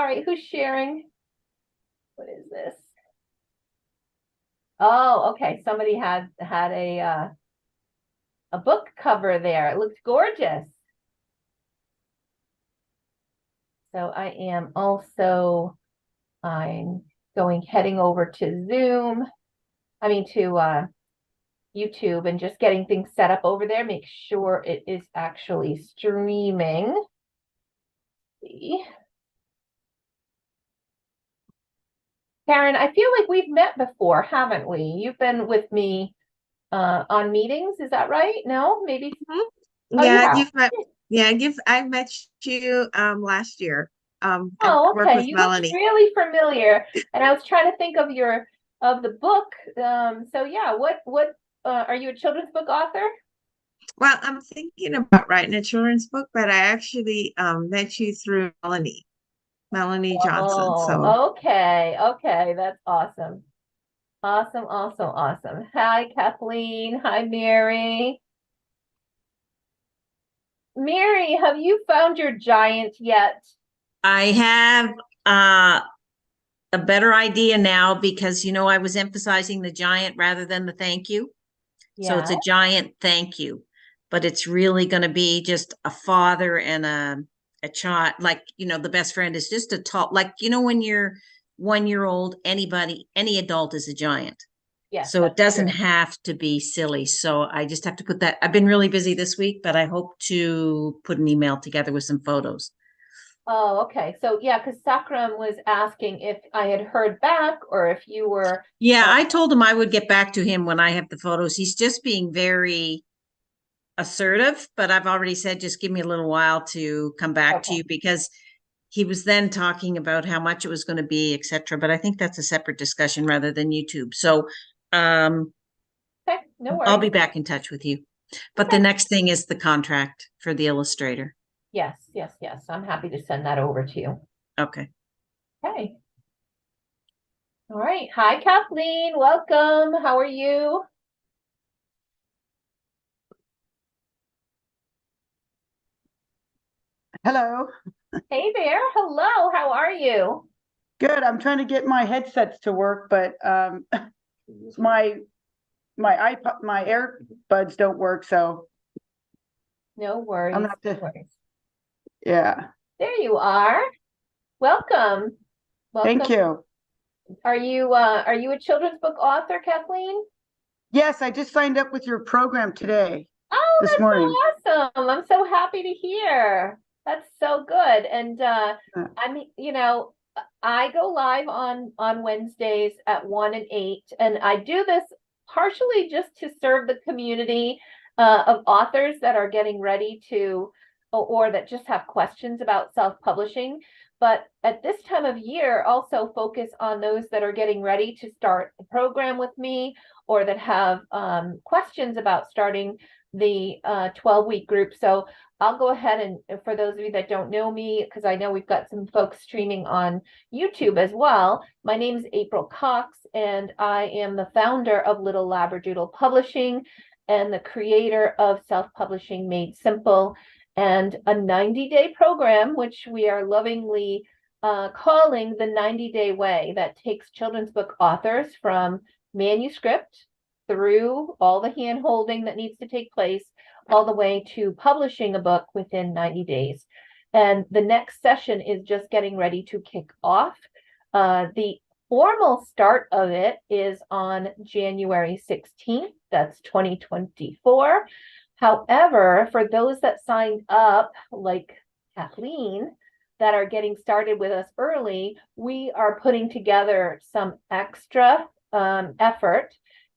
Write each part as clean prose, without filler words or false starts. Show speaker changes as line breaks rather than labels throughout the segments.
right, who's sharing? What is this? Oh, okay. Somebody had a book cover there. It looked gorgeous. So I'm heading over to Zoom. I mean to YouTube and just getting things set up over there. Make sure it is actually streaming. See. Karen, I feel like we've met before, haven't we? You've been with me on meetings, is that right? No, maybe.
Mm-hmm.
Oh,
I met you last year. I
Oh,
work
okay.
with
You looked
Melanie.
really familiar, and I was trying to think of the book. So yeah, what are you a children's book author?
Well, I'm thinking about writing a children's book, but I actually met you through Melanie Johnson. So
Oh, okay, okay, that's awesome. Awesome, awesome, awesome. Hi, Kathleen. Hi, Mary. Mary, have you found your giant yet?
I have a better idea now because, I was emphasizing the giant rather than the thank you. So it's
Yeah.
a giant thank you, but it's really going to be just a father and a child. Like, the best friend is just a tall, like, when you're 1 year old, any adult is a giant.
Yes,
So it
that's
doesn't
true.
have to be silly. So I just have to put that. I've been really busy this week, but I hope to put an email together with some photos.
Oh, okay. So yeah, because Sakram was asking if I had heard back or if you were
Yeah, I told him I would get back to him when I have the photos. He's just being very assertive, but I've already said just give me a little while to come back to
okay.
you because he was then talking about how much it was going to be, etc. But I think that's a separate discussion rather than YouTube. So
Okay, no
I'll be
worries.
back in touch with you. But the
Okay.
next thing is the contract for the illustrator.
Yes, yes, yes. I'm happy to send that over to you.
Okay.
Okay. All right. Hi, Kathleen. Welcome. How are you?
Hello.
Hey there. Hello. How are you?
Good. I'm trying to get my headsets to work, but my iPod, my AirBuds don't work, so
No worries.
I'm gonna have
No
to.
worries.
Yeah.
There you are. Welcome.
Thank
Welcome.
you.
Are you a children's book author, Kathleen?
Yes, I just signed up with your program today,
Oh,
this
that's
morning.
so awesome. I'm so happy to hear. That's so good. And I mean, I go live on Wednesdays at 1 and 8, and I do this partially just to serve the community of authors that are getting ready to or that just have questions about self-publishing. But at this time of year, also focus on those that are getting ready to start the program with me or that have questions about starting the 12-week group. So I'll go ahead and for those of you that don't know me, because I know we've got some folks streaming on YouTube as well. My name is April Cox, and I am the founder of Little Labradoodle Publishing and the creator of Self-Publishing Made Simple and a 90-day program, which we are lovingly calling the 90-day way, that takes children's book authors from manuscript through all the hand holding that needs to take place all the way to publishing a book within 90 days. And the next session is just getting ready to kick off. The formal start of it is on January 16th. That's 2024. However, for those that signed up, like Kathleen, that are getting started with us early, we are putting together some extra effort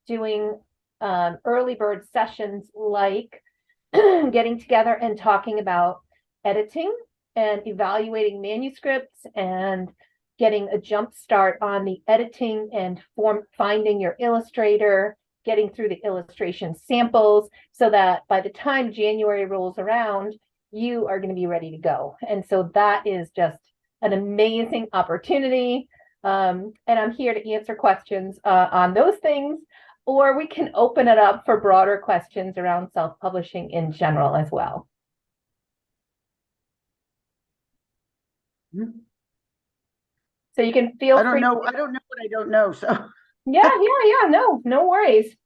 doing early bird sessions like getting together and talking about editing and evaluating manuscripts and getting a jump start on the editing and finding your illustrator, getting through the illustration samples so that by the time January rolls around, you are going to be ready to go. And so that is just an amazing opportunity. And I'm here to answer questions on those things, or we can open it up for broader questions around self-publishing in general as well. So you can feel
I don't
free.
know. I don't know what I don't know. So
Yeah. No worries.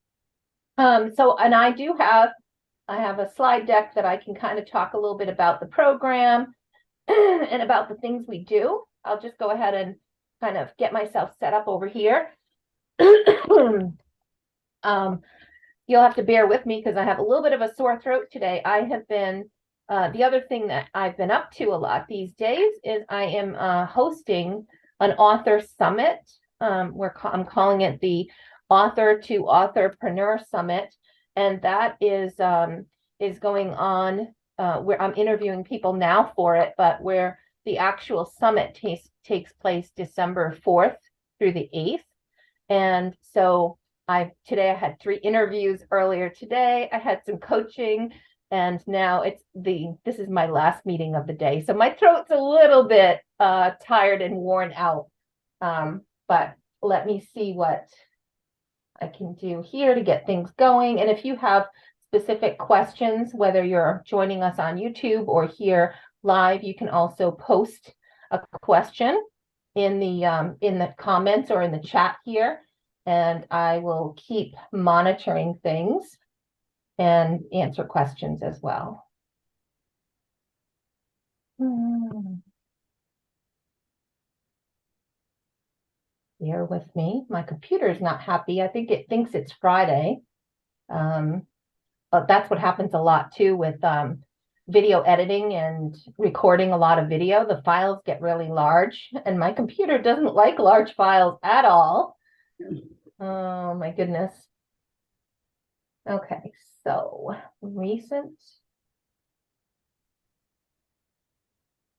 So, and I have a slide deck that I can kind of talk a little bit about the program and about the things we do. I'll just go ahead and kind of get myself set up over here. You'll have to bear with me because I have a little bit of a sore throat today. I have been, the other thing that I've been up to a lot these days is I am hosting an author summit. I'm calling it the Author to Authorpreneur Summit. And that is going on where I'm interviewing people now for it, but where the actual summit takes place December 4th through the 8th. And so today I had 3 interviews earlier today. I had some coaching, and now this is my last meeting of the day. So my throat's a little bit tired and worn out. But let me see what I can do here to get things going. And if you have specific questions, whether you're joining us on YouTube or here live, you can also post a question in the comments or in the chat here, and I will keep monitoring things and answer questions as well. Bear with me. My computer is not happy. I think it thinks it's Friday. But that's what happens a lot too with video editing and recording a lot of video. The files get really large, and my computer doesn't like large files at all. Oh my goodness. Okay, so recent.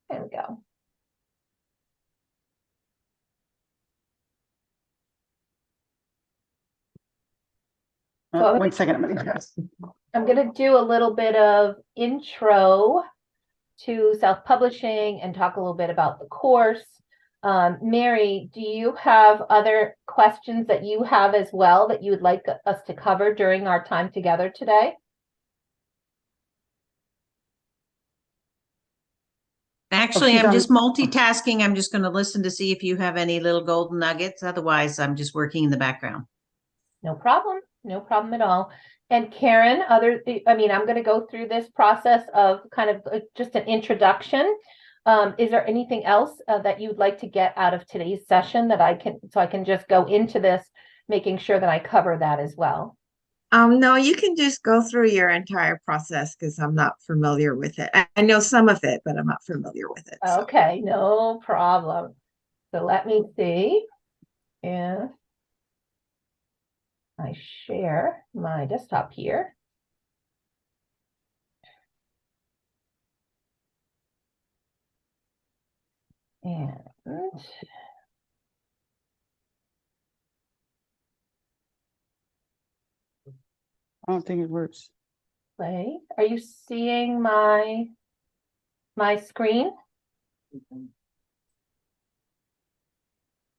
There we go. So
1 second.
I'm going to do a little bit of intro to self-publishing and talk a little bit about the course. Mary, do you have other questions that you have as well that you would like us to cover during our time together today?
Actually, I'm just multitasking. I'm just going to listen to see if you have any little golden nuggets. Otherwise, I'm just working in the background.
No problem. No problem at all. And Karen, I'm going to go through this process of kind of just an introduction. Is there anything else that you'd like to get out of today's session that I can just go into this, making sure that I cover that as well?
No, you can just go through your entire process because I'm not familiar with it. I know some of it, but I'm not familiar with it. So.
Okay, no problem. So let me see if I share my desktop here. And
I don't think it works.
play. Are you seeing my screen?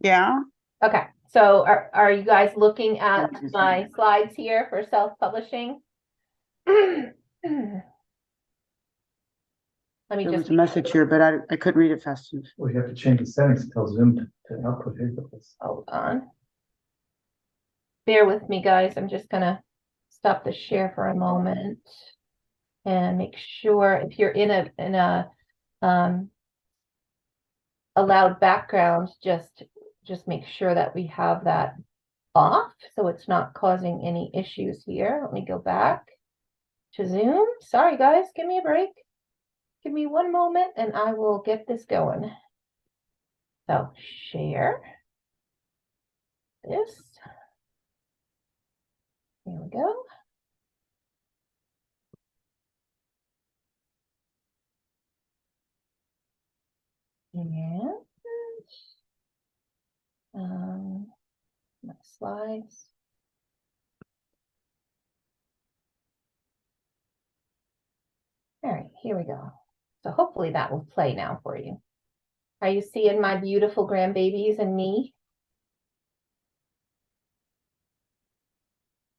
Yeah.
Okay. So are you guys looking at my slides here for self-publishing? Let me
There
just
was a message here, but I couldn't read it fast enough.
We have to change the settings to tell Zoom to output it.
hold on. Bear with me, guys. I'm just gonna stop the share for a moment and make sure if you're in a loud background, just make sure that we have that off so it's not causing any issues here. Let me go back to Zoom. Sorry, guys. Give me a break. Give me one moment and I will get this going. So share this. There we go. And my slides. All right, here we go. So hopefully that will play now for you. Are you seeing my beautiful grandbabies and me?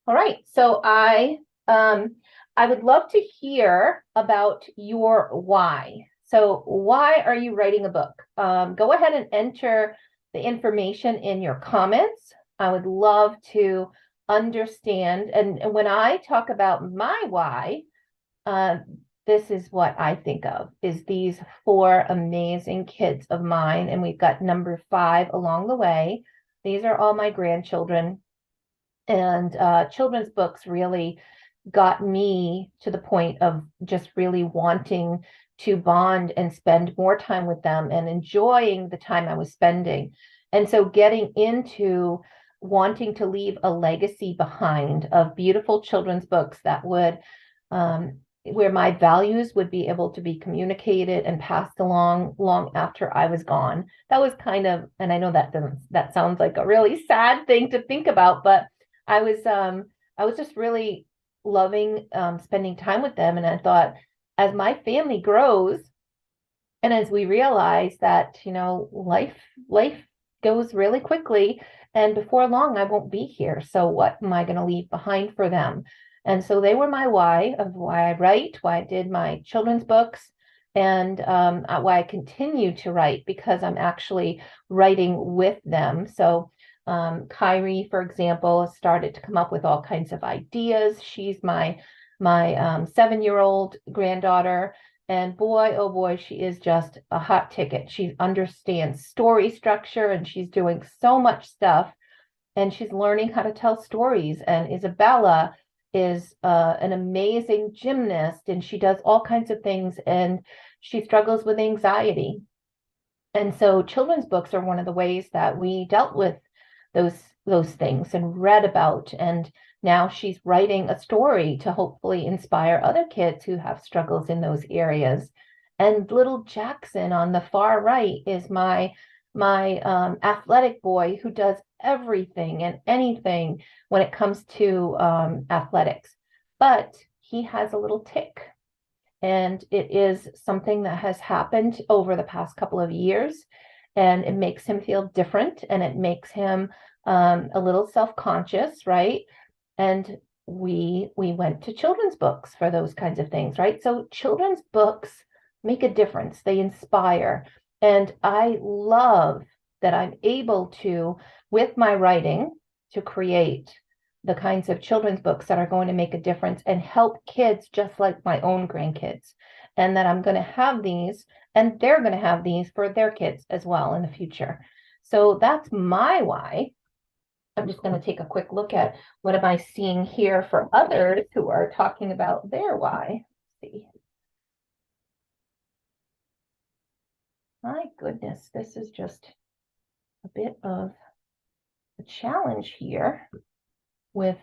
All right, so I would love to hear about your why. So why are you writing a book? Go ahead and enter the information in your comments. I would love to understand. And when I talk about my why, this is what I think of, is these 4 amazing kids of mine. And we've got number 5 along the way. These are all my grandchildren. And children's books really got me to the point of just really wanting to bond and spend more time with them and enjoying the time I was spending. And so getting into wanting to leave a legacy behind of beautiful children's books that would, where my values would be able to be communicated and passed along long after I was gone. That was kind of, and I know that sounds like a really sad thing to think about, but I was just really loving spending time with them. And I thought, as my family grows, and as we realize that, life goes really quickly, and before long I won't be here. So what am I going to leave behind for them? And so they were my why of why I write, why I did my children's books, and why I continue to write, because I'm actually writing with them. So Kyrie, for example, started to come up with all kinds of ideas. She's my 7-year-old granddaughter, and boy, oh boy, she is just a hot ticket. She understands story structure, and she's doing so much stuff, and she's learning how to tell stories. And Isabella is an amazing gymnast, and she does all kinds of things, and she struggles with anxiety. And so children's books are one of the ways that we dealt with those things and read about. And now she's writing a story to hopefully inspire other kids who have struggles in those areas. And little Jackson on the far right is my athletic boy who does everything and anything when it comes to athletics. But he has a little tick. And it is something that has happened over the past couple of years. And it makes him feel different, and it makes him a little self-conscious, right? And we went to children's books for those kinds of things, right? So children's books make a difference. They inspire. And I love that I'm able to, with my writing, to create the kinds of children's books that are going to make a difference and help kids just like my own grandkids. And that I'm going to have these, and they're going to have these for their kids as well in the future. So that's my why. I'm just going to take a quick look at what am I seeing here for others who are talking about their why. Let's see. My goodness, this is just a bit of a challenge here with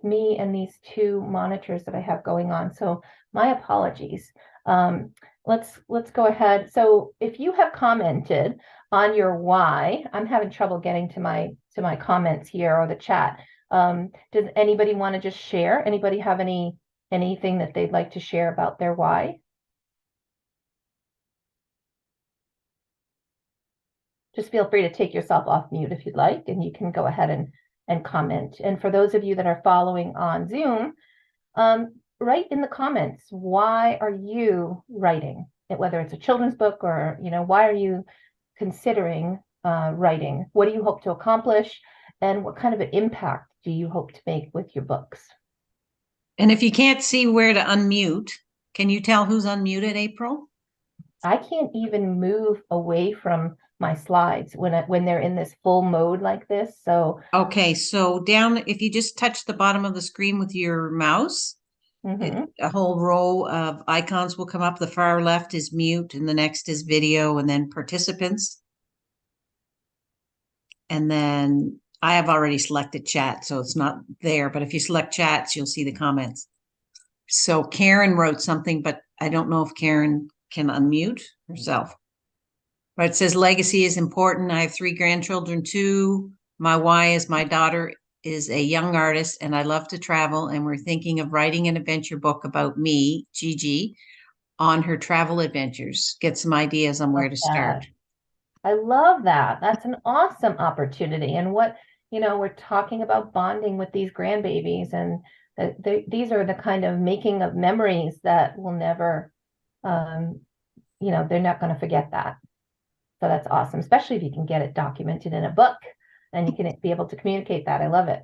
me and these 2 monitors that I have going on. So my apologies. Let's go ahead. So if you have commented on your why, I'm having trouble getting to my comments here or the chat. Does anybody want to just share? Anybody have anything that they'd like to share about their why? Just feel free to take yourself off mute if you'd like, and you can go ahead and comment. And for those of you that are following on Zoom, write in the comments, why are you writing? Whether it's a children's book or, why are you considering writing? What do you hope to accomplish? And what kind of an impact do you hope to make with your books?
And if you can't see where to unmute, can you tell who's unmuted, April?
I can't even move away from my slides when they're in this full mode like this. So
okay, so down, if you just touch the bottom of the screen with your mouse, a whole row of icons will come up. The far left is mute, and the next is video, and then participants. And then I have already selected chat, so it's not there. But if you select chats, you'll see the comments. So Karen wrote something, but I don't know if Karen can unmute herself. But it says legacy is important. I have 3 grandchildren too. My why is my daughter is a young artist and I love to travel, and we're thinking of writing an adventure book about me, Gigi, on her travel adventures. Get some ideas on where to start.
I love that. That's an awesome opportunity. And what, we're talking about bonding with these grandbabies, and these are the kind of making of memories that will never, they're not going to forget that. So that's awesome, especially if you can get it documented in a book and you can be able to communicate that. I love it.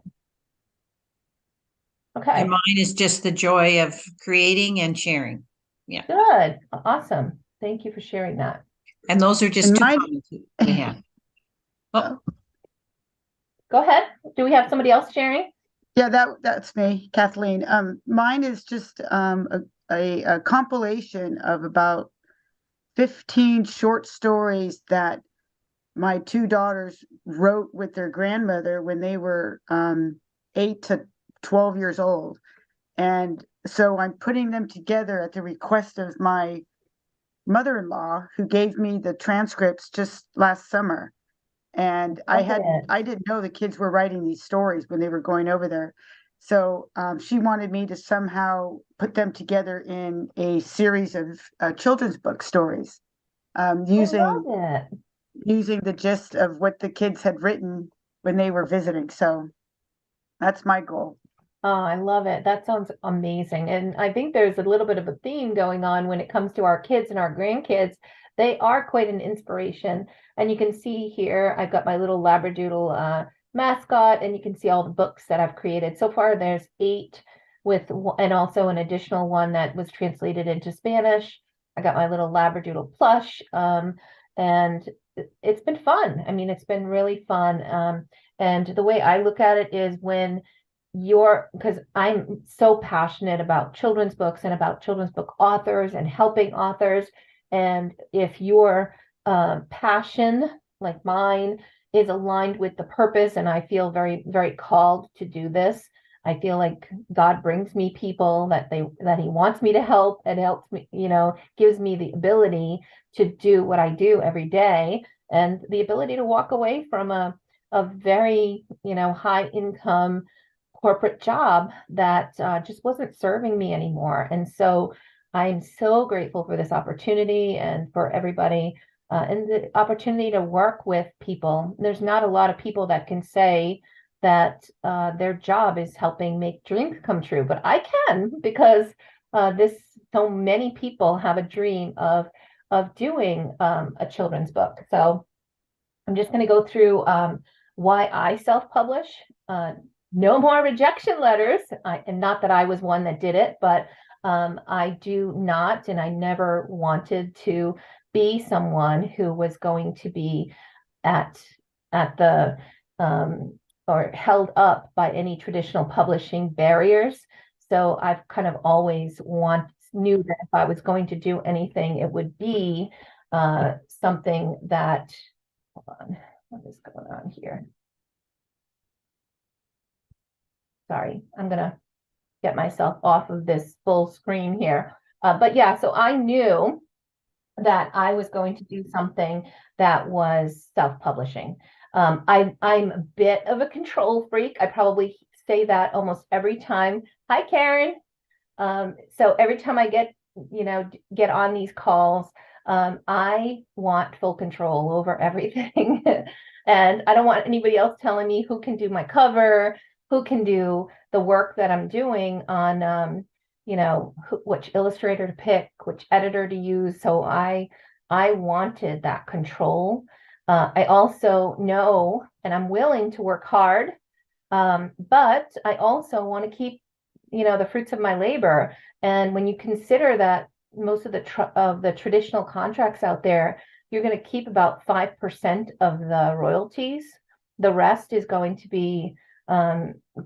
Okay.
And mine is just the joy of creating and sharing. Yeah.
Good. Awesome. Thank you for sharing that.
And those are just
And
two
mine-
comments we have. Oh,
Go ahead. Do we have somebody else sharing?
Yeah, that's me, Kathleen. Mine is just a compilation of about 15 short stories that my two daughters wrote with their grandmother when they were 8 to 12 years old. And so I'm putting them together at the request of my mother-in-law, who gave me the transcripts just last summer. And I didn't know the kids were writing these stories when they were going over there. So she wanted me to somehow put them together in a series of children's book stories, using the gist of what the kids had written when they were visiting. So that's my goal.
Oh, I love it. That sounds amazing. And I think there's a little bit of a theme going on when it comes to our kids and our grandkids. They are quite an inspiration. And you can see here, I've got my little Labradoodle mascot, and you can see all the books that I've created. So far, there's 8 and also an additional one that was translated into Spanish. I got my little Labradoodle plush, and it's been fun. I mean, it's been really fun. And the way I look at it is because I'm so passionate about children's books and about children's book authors and helping authors. And if your passion, like mine, is aligned with the purpose, and I feel very, very called to do this, I feel like God brings me people that he wants me to help, and helps me, gives me the ability to do what I do every day, and the ability to walk away from a very, high income corporate job that just wasn't serving me anymore. And so I'm so grateful for this opportunity and for everybody and the opportunity to work with people. There's not a lot of people that can say that their job is helping make dreams come true, but I can, because so many people have a dream of doing a children's book. So I'm just going to go through why I self-publish. No more rejection letters. And not that I was one that did it, but I do not, and I never wanted to be someone who was going to be at the or held up by any traditional publishing barriers. So I've kind of always knew that if I was going to do anything, it would be something that, hold on, what is going on here? Sorry, I'm gonna get myself off of this full screen here. But yeah, so I knew that I was going to do something that was self-publishing. I'm a bit of a control freak. I probably say that almost every time. Hi, Karen. So every time I get on these calls, I want full control over everything. And I don't want anybody else telling me who can do my cover, who can do the work that I'm doing on, which illustrator to pick, which editor to use. So I wanted that control. I also know, and I'm willing to work hard, but I also want to keep, the fruits of my labor. And when you consider that most of the traditional contracts out there, you're going to keep about 5% of the royalties. The rest is going to be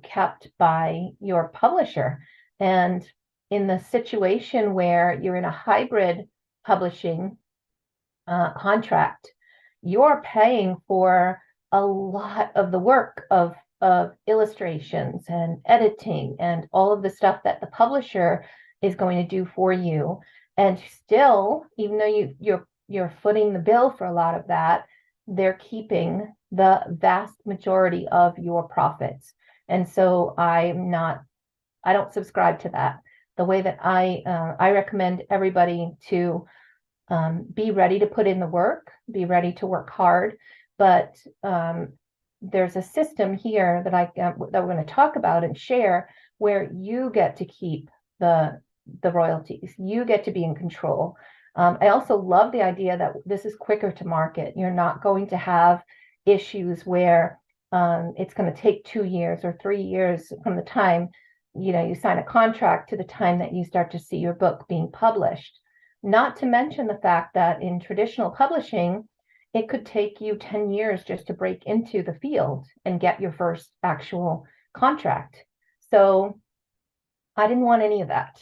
kept by your publisher. And in the situation where you're in a hybrid publishing contract, you're paying for a lot of the work of illustrations and editing and all of the stuff that the publisher is going to do for you. And still, even though you're footing the bill for a lot of that, they're keeping the vast majority of your profits. And so I don't subscribe to that. The way that I recommend everybody to be ready to put in the work, be ready to work hard, but there's a system here that we're going to talk about and share, where you get to keep the royalties. You get to be in control. I also love the idea that this is quicker to market. You're not going to have issues where it's going to take 2 years or 3 years from the time, you know, you sign a contract to the time that you start to see your book being published. Not to mention the fact that in traditional publishing, it could take you 10 years just to break into the field and get your first actual contract. So I didn't want any of that.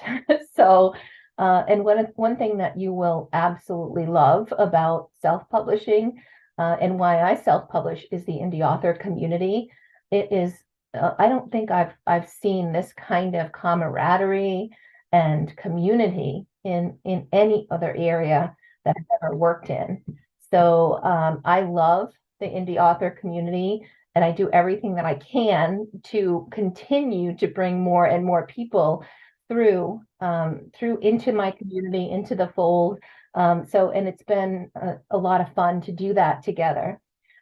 So, and one thing that you will absolutely love about self-publishing, and why I self-publish, is the indie author community. It is, I don't think I've seen this kind of camaraderie and community in any other area that I've ever worked in. So I love the indie author community, and I do everything that I can to continue to bring more and more people through into my community, into the fold. And it's been a lot of fun to do that together.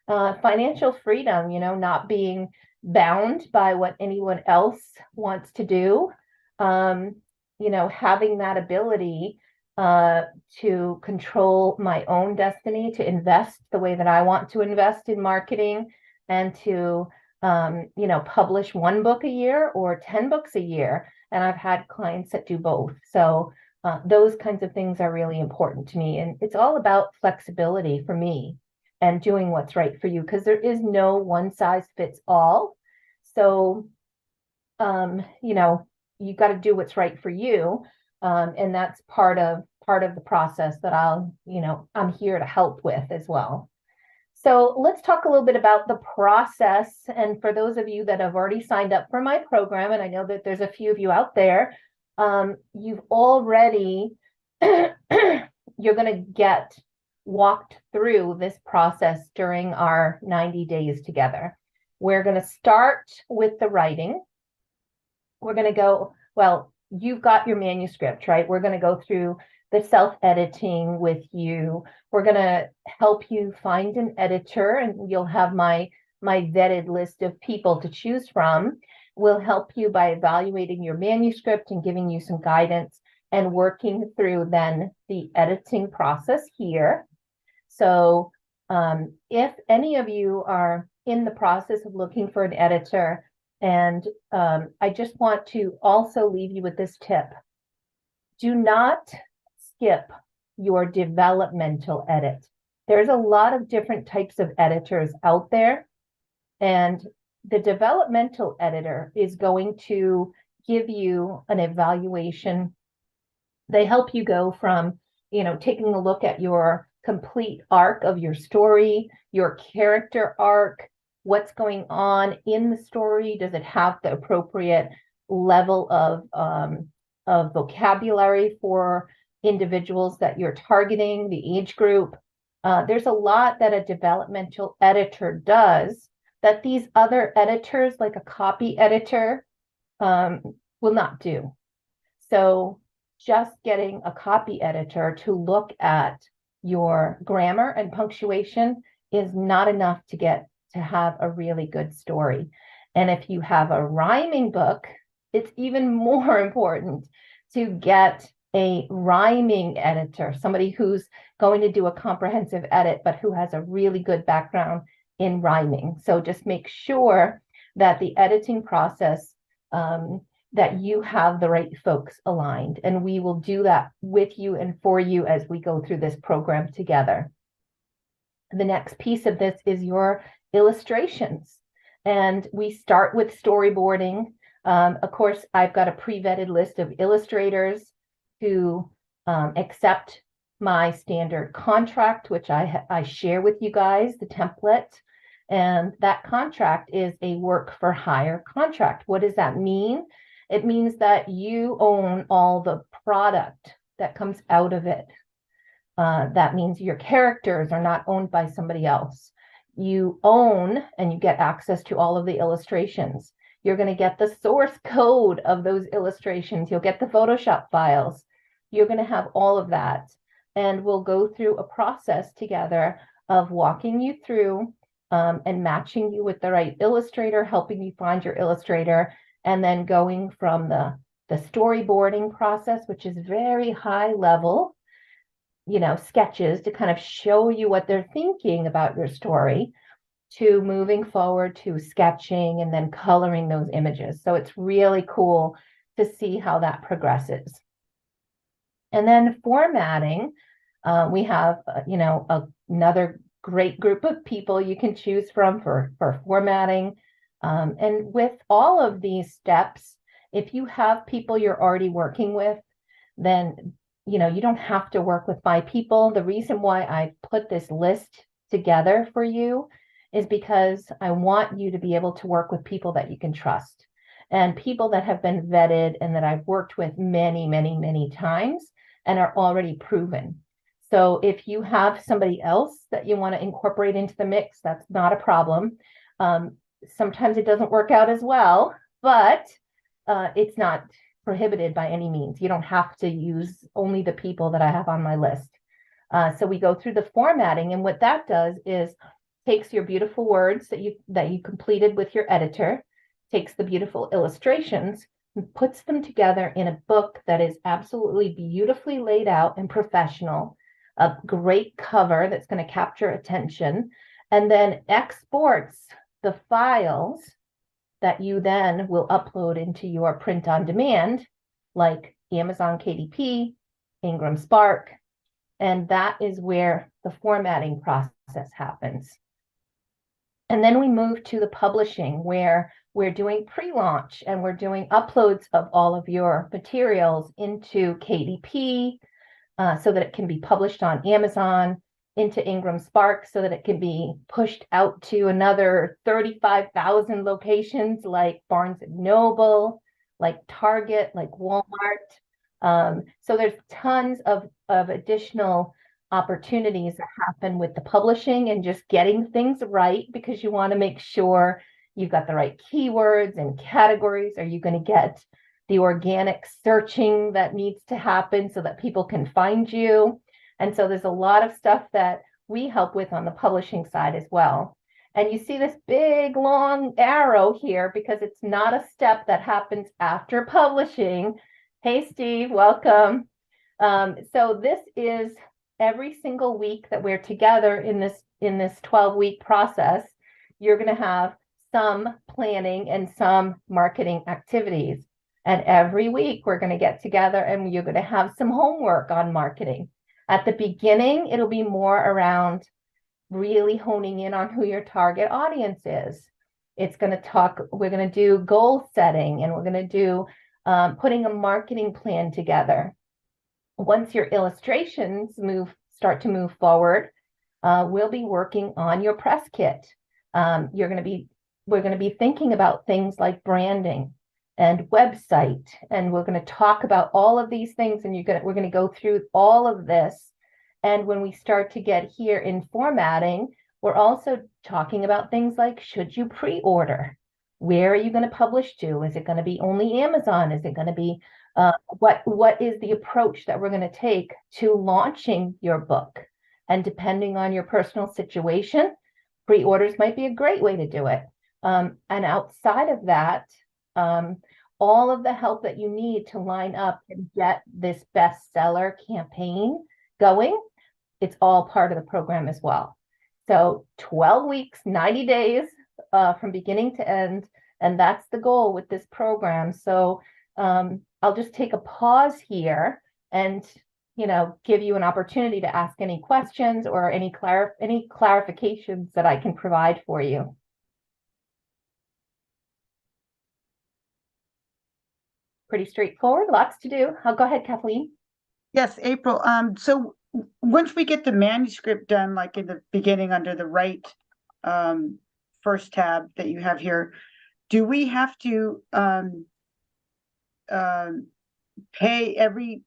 Financial freedom, you know, not being bound by what anyone else wants to do. You know, having that ability to control my own destiny, to invest the way that I want to invest in marketing, and to, you know, publish 1 book a year or 10 books a year. And I've had clients that do both. So those kinds of things are really important to me. And it's all about flexibility for me and doing what's right for you, because there is no one size fits all. So, you know, you got to do what's right for you. And that's part of the process that I'm here to help with as well. So let's talk a little bit about the process. And for those of you that have already signed up for my program, and I know that there's a few of you out there, you've already, you're going to get walked through this process during our 90 days together. We're going to start with the writing. We're going to go, well, you've got your manuscript, right? We're going to go through the self-editing with you. We're going to help you find an editor, and you'll have my vetted list of people to choose from. We'll help you by evaluating your manuscript and giving you some guidance and working through then the editing process here. So if any of you are in the process of looking for an editor, and I just want to also leave you with this tip. Do not skip your developmental edit. There's a lot of different types of editors out there, and the developmental editor is going to give you an evaluation. They help you go from, you know, taking a look at your complete arc of your story, your character arc, what's going on in the story. Does it have the appropriate level of vocabulary for individuals that you're targeting, the age group? There's a lot that a developmental editor does that these other editors, like a copy editor, will not do. So just getting a copy editor to look at your grammar and punctuation is not enough to have a really good story. And if you have a rhyming book, it's even more important to get a rhyming editor, somebody who's going to do a comprehensive edit, but who has a really good background in rhyming. So just make sure that the editing process, that you have the right folks aligned, and we will do that with you and for you as we go through this program together. The next piece of this is your illustrations, and we start with storyboarding. Of course, I've got a pre-vetted list of illustrators who accept my standard contract, which I share with you guys, the template. And that contract is a work for hire contract. What does that mean? It means that you own all the product that comes out of it. That means your characters are not owned by somebody else. You own and you get access to all of the illustrations. You're going to get the source code of those illustrations. You'll get the Photoshop files. You're going to have all of that. And we'll go through a process together of walking you through and matching you with the right illustrator, helping you find your illustrator, and then going from the storyboarding process, which is very high level, sketches to kind of show you what they're thinking about your story, to moving forward to sketching and then coloring those images. So it's really cool to see how that progresses. And then formatting, we have, another great group of people you can choose from for formatting. And with all of these steps, if you have people you're already working with, then, you don't have to work with 5 people. The reason why I put this list together for you is because I want you to be able to work with people that you can trust, and people that have been vetted and that I've worked with many, many, many times and are already proven. So if you have somebody else that you want to incorporate into the mix, that's not a problem. Sometimes it doesn't work out as well, but it's not prohibited by any means. You don't have to use only the people that I have on my list. So we go through the formatting, and what that does is takes your beautiful words that you completed with your editor, takes the beautiful illustrations, and puts them together in a book that is absolutely beautifully laid out and professional, a great cover that's going to capture attention, and then exports the files that you then will upload into your print on demand, like Amazon KDP, Ingram Spark, and that is where the formatting process happens. And then we move to the publishing, where we're doing pre-launch and we're doing uploads of all of your materials into KDP, so that it can be published on Amazon, into Ingram Spark so that it can be pushed out to another 35,000 locations like Barnes and Noble, like Target, like Walmart. So there's tons of additional opportunities that happen with the publishing and just getting things right, because you want to make sure you've got the right keywords and categories. Are you going to get the organic searching that needs to happen so that people can find you? And so there's a lot of stuff that we help with on the publishing side as well. And you see this big long arrow here because it's not a step that happens after publishing. Hey, Steve, welcome. So this is every single week that we're together in this 12-week process. You're going to have some planning and some marketing activities. And every week we're going to get together and you're going to have some homework on marketing. At the beginning, it'll be more around really honing in on who your target audience is. We're going to do goal setting, and we're going to do putting a marketing plan together. Once your illustrations start to move forward, we'll be working on your press kit. We're going to be thinking about things like branding and website, and we're going to talk about all of these things, and we're going to go through all of this. And when we start to get here in formatting, we're also talking about things like, should you pre-order? Where are you going to publish to? Is it going to be only Amazon? Is it going to be what is the approach that we're going to take to launching your book? And depending on your personal situation, pre-orders might be a great way to do it. And outside of that, all of the help that you need to line up and get this bestseller campaign going, it's all part of the program as well. So 12 weeks, 90 days from beginning to end, and that's the goal with this program. So I'll just take a pause here and give you an opportunity to ask any questions or any clarifications that I can provide for you. Pretty straightforward, lots to do. I'll go ahead, Kathleen.
Yes, April. So once we get the manuscript done, like in the beginning under the right first tab that you have here, do we have to pay every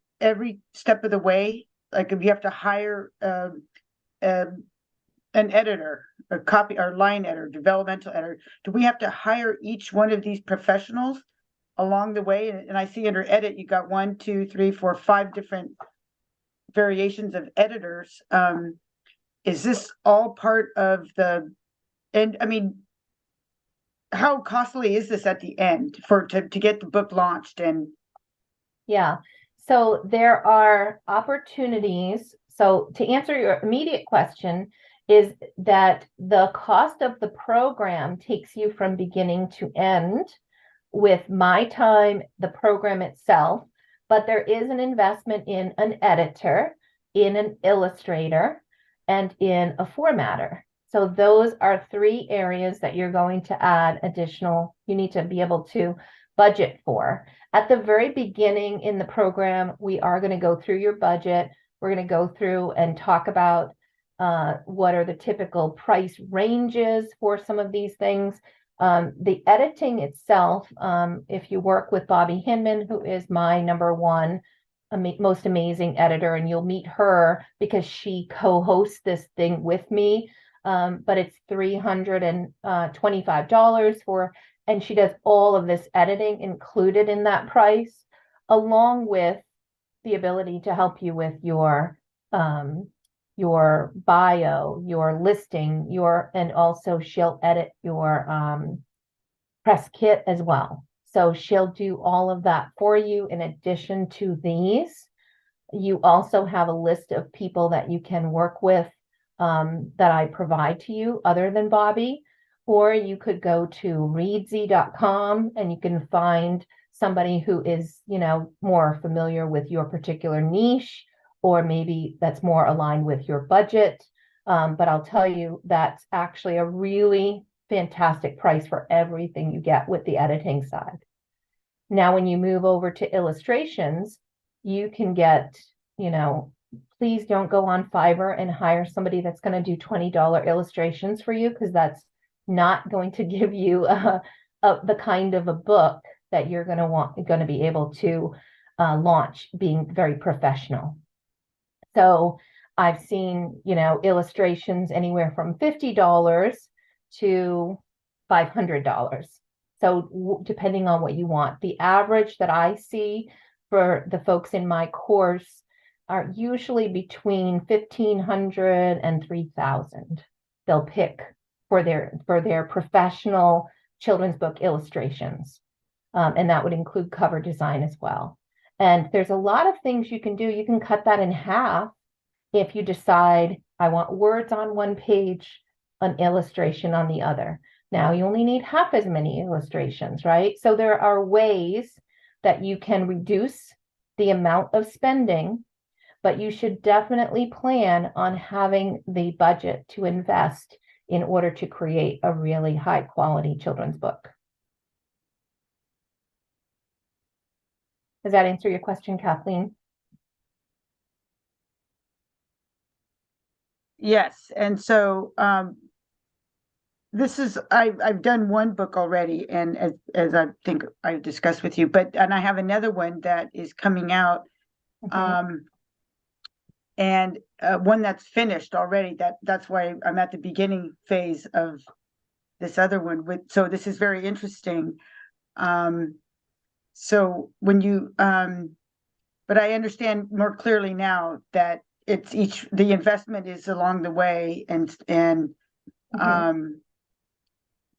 step of the way? Like if you have to hire an editor, a copy or line editor, developmental editor, do we have to hire each one of these professionals along the way? And I see under edit, you got 1, 2, 3, 4, 5 different variations of editors. Is this all part of and I mean, how costly is this at the end to get the book launched? And
yeah, so there are opportunities. So to answer your immediate question is that the cost of the program takes you from beginning to end with my time, the program itself, but there is an investment in an editor, in an illustrator, and in a formatter. So those are 3 areas that you're going to add additional, you need to be able to budget for. At the very beginning in the program, we are going to go through your budget. We're going to go through and talk about what are the typical price ranges for some of these things. The editing itself, if you work with Bobby Hinman, who is my ~1 most amazing editor, and you'll meet her because she co-hosts this thing with me. But it's $325 for, and she does all of this editing included in that price, along with the ability to help you with your bio, your listing, and also she'll edit your press kit as well. So she'll do all of that for you. In addition to these, you also have a list of people that you can work with that I provide to you other than Bobby, or you could go to reedsy.com and you can find somebody who is, more familiar with your particular niche, or maybe that's more aligned with your budget. But I'll tell you, that's actually a really fantastic price for everything you get with the editing side. Now, when you move over to illustrations, you can get, please don't go on Fiverr and hire somebody that's going to do $20 illustrations for you, because that's not going to give you the kind of a book that you're going to be able to launch being very professional. So I've seen, illustrations anywhere from $50 to $500. So depending on what you want, the average that I see for the folks in my course are usually between $1,500 and $3,000. They'll pick for their professional children's book illustrations. And that would include cover design as well. And there's a lot of things you can do. You can cut that in half if you decide, I want words on one page, an illustration on the other. Now you only need half as many illustrations, right? So there are ways that you can reduce the amount of spending, but you should definitely plan on having the budget to invest in order to create a really high quality children's book. Does that answer your question, Kathleen?
Yes, and so this is I've done one book already, and as I think I discussed with you, and I have another one that is coming out, and one that's finished already. That's why I'm at the beginning phase of this other one. So this is very interesting. So when you but I understand more clearly now that it's the investment is along the way, and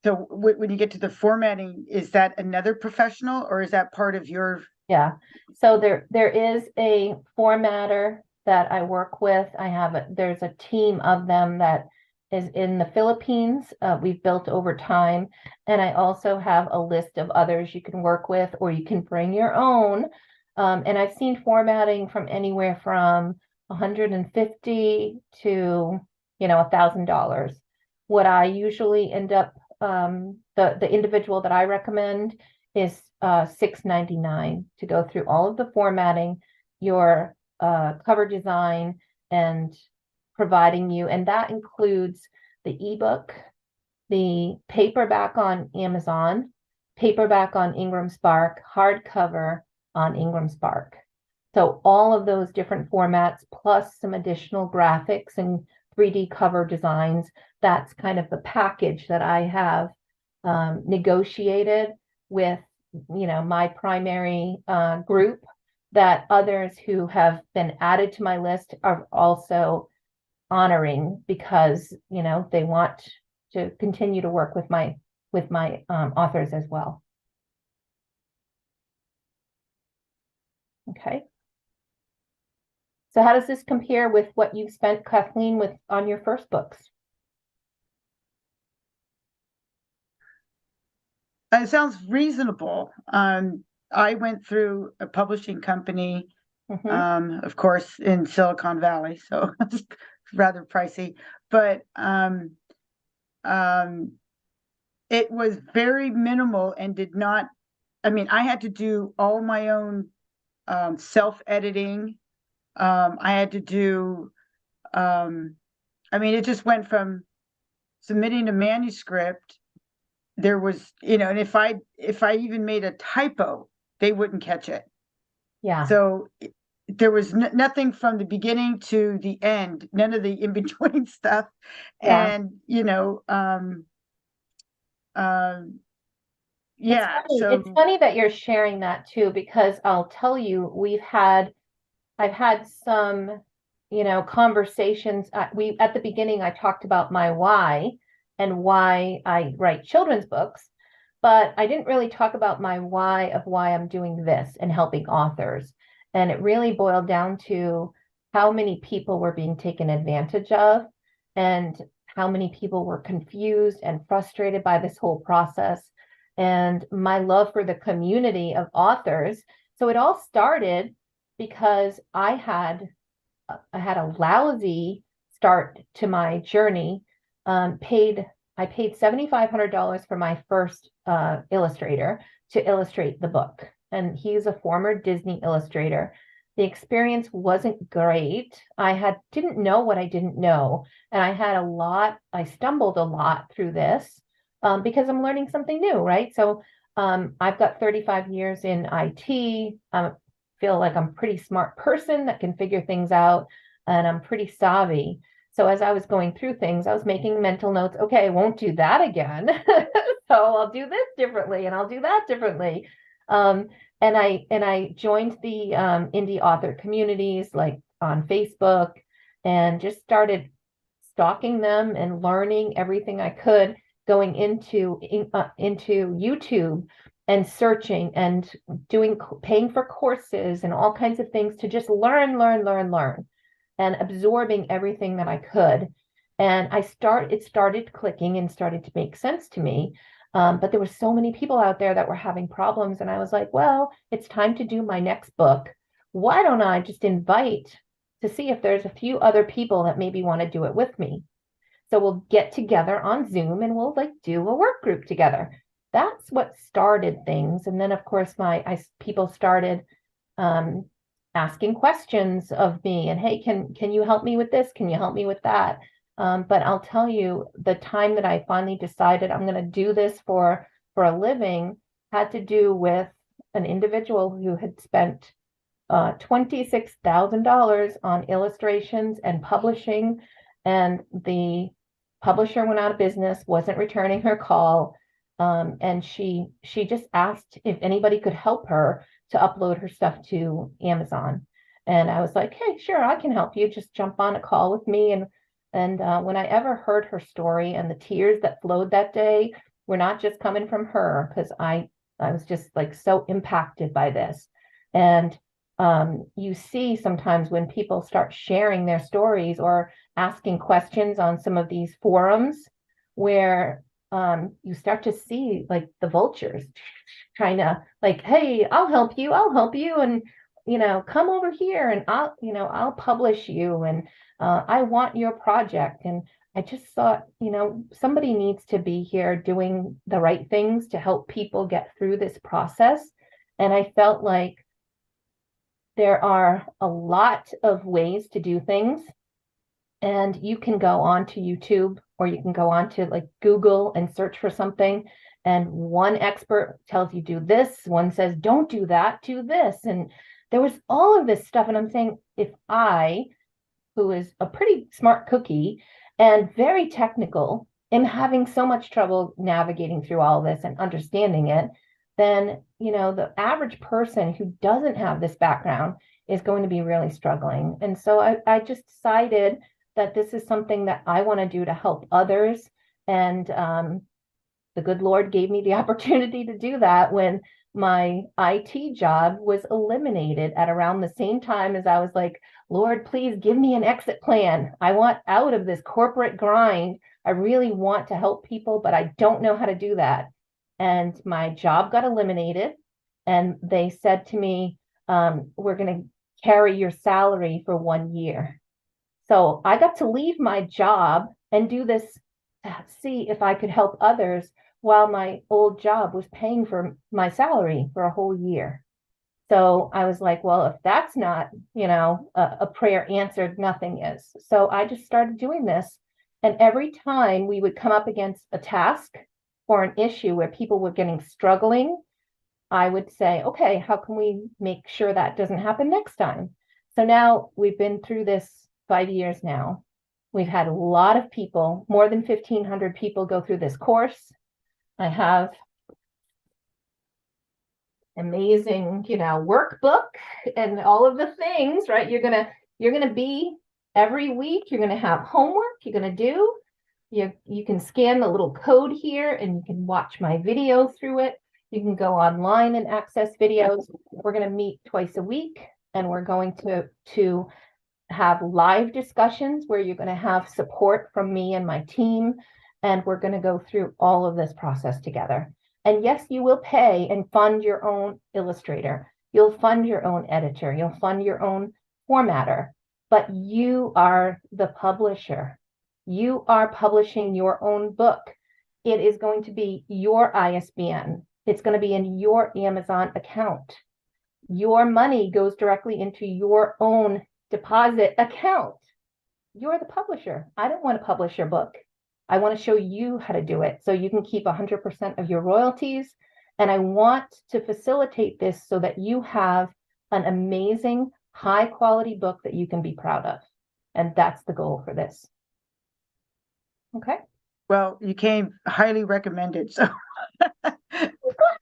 so when you get to the formatting, is that another professional, or is that part of your?
Yeah, so there is a formatter that I work with. There's a team of them that is in the Philippines. We've built over time, and I also have a list of others you can work with, or you can bring your own. And I've seen formatting from anywhere from $150 to $1,000. What I usually end up, the individual that I recommend is $699 to go through all of the formatting, your cover design, and providing you, and that includes the ebook, the paperback on Amazon, paperback on Ingram Spark, hardcover on Ingram Spark. So all of those different formats, plus some additional graphics and 3D cover designs, that's kind of the package that I have negotiated with, my primary group, that others who have been added to my list are also honoring, because, they want to continue to work with my authors as well. Okay. So how does this compare with what you spent, Kathleen, with on your first books?
It sounds reasonable. I went through a publishing company, of course, in Silicon Valley, so it's rather pricey, but it was very minimal and did not, I mean, I had to do all my own self-editing. I had to do, I mean, it just went from submitting a manuscript. There was, and if I even made a typo, they wouldn't catch it.
Yeah.
So there was nothing from the beginning to the end, none of the in-between stuff.
Yeah.
And,
It's funny that you're sharing that too, because I'll tell you, I've had some, conversations. At the beginning, I talked about my why and why I write children's books, but I didn't really talk about my why of why I'm doing this and helping authors. And it really boiled down to how many people were being taken advantage of and how many people were confused and frustrated by this whole process, and my love for the community of authors. So it all started because I had a lousy start to my journey. I paid $7,500 for my first illustrator to illustrate the book, and he's a former Disney illustrator. The experience wasn't great. Didn't know what I didn't know, and I stumbled a lot through this because I'm learning something new, right? So I've got 35 years in IT. I feel like I'm a pretty smart person that can figure things out, and I'm pretty savvy. So as I was going through things, I was making mental notes. Okay, I won't do that again. So I'll do this differently and I'll do that differently. And I joined the indie author communities like on Facebook, and just started stalking them and learning everything I could, going into YouTube and searching and paying for courses and all kinds of things to just learn and absorbing everything that I could. And it started clicking and started to make sense to me. But there were so many people out there that were having problems. And I was like, well, it's time to do my next book. Why don't I just invite to see if there's a few other people that maybe want to do it with me? So we'll get together on Zoom and we'll do a work group together. That's what started things. And then of course people started asking questions of me, and hey, can you help me with this? Can you help me with that? But I'll tell you, the time that I finally decided I'm going to do this for a living had to do with an individual who had spent $26,000 on illustrations and publishing, and the publisher went out of business, wasn't returning her call, and she just asked if anybody could help her to upload her stuff to Amazon. And I was like, hey, sure, I can help you. Just jump on a call with me. And when I ever heard her story, and the tears that flowed that day were not just coming from her, because I was just like so impacted by this. And you see sometimes when people start sharing their stories or asking questions on some of these forums, where you start to see like the vultures trying to like, hey, I'll help you, and come over here and I'll publish you, and I want your project. And I just thought, somebody needs to be here doing the right things to help people get through this process. And I felt like there are a lot of ways to do things, and you can go on to YouTube, or you can go on to like Google and search for something, and one expert tells you do this, one says don't do that, do this. And there was all of this stuff, and I'm saying, if I, who is a pretty smart cookie and very technical, am having so much trouble navigating through all this and understanding it, then the average person who doesn't have this background is going to be really struggling. And so I just decided that this is something that I want to do to help others. And the good Lord gave me the opportunity to do that when my IT job was eliminated at around the same time as I was like, Lord, please give me an exit plan. I want out of this corporate grind. I really want to help people, but I don't know how to do that. And my job got eliminated. And they said to me, we're going to carry your salary for 1 year. So I got to leave my job and do this to see if I could help others while my old job was paying for my salary for a whole year. So I was like, well, if that's not, a prayer answered, nothing is. So I just started doing this. And every time we would come up against a task or an issue where people were struggling, I would say, okay, how can we make sure that doesn't happen next time? So now we've been through this 5 years now. We've had a lot of people, more than 1,500 people go through this course. I have amazing, workbook and all of the things, right? You're gonna be every week, you're gonna have homework you're gonna do. You can scan the little code here and you can watch my video through it. You can go online and access videos. We're gonna meet twice a week, and we're going to have live discussions where you're going to have support from me and my team. And we're going to go through all of this process together. And yes, you will pay and fund your own illustrator. You'll fund your own editor. You'll fund your own formatter. But you are the publisher. You are publishing your own book. It is going to be your ISBN. It's going to be in your Amazon account. Your money goes directly into your own deposit account. You're the publisher. I don't want to publish your book. I want to show you how to do it so you can keep 100% of your royalties. And I want to facilitate this so that you have an amazing, high quality book that you can be proud of. And that's the goal for this. Okay.
Well, you came highly recommended. So
I'm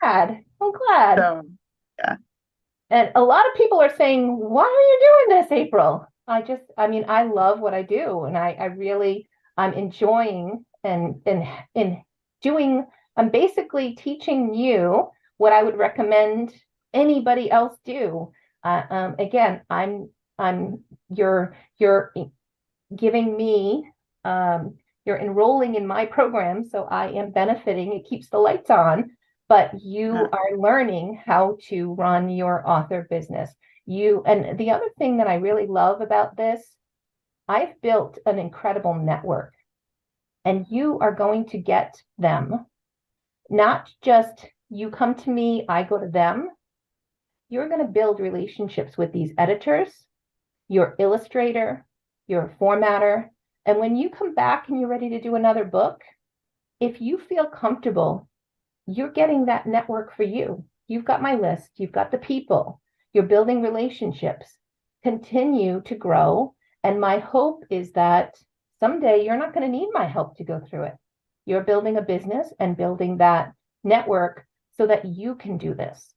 glad.
So, yeah.
And a lot of people are saying, why are you doing this, April? I love what I do. And I'm enjoying and doing, I'm basically teaching you what I would recommend anybody else do. Again, you're giving me, you're enrolling in my program. So I am benefiting. It keeps the lights on. But you are learning how to run your author business. And the other thing that I really love about this, I've built an incredible network, and you are going to get them. Not just you come to me, I go to them. You're going to build relationships with these editors, your illustrator, your formatter. And when you come back and you're ready to do another book, if you feel comfortable, you're getting that network for you. You've got my list. You've got the people. You're building relationships. Continue to grow. And my hope is that someday you're not going to need my help to go through it. You're building a business and building that network so that you can do this.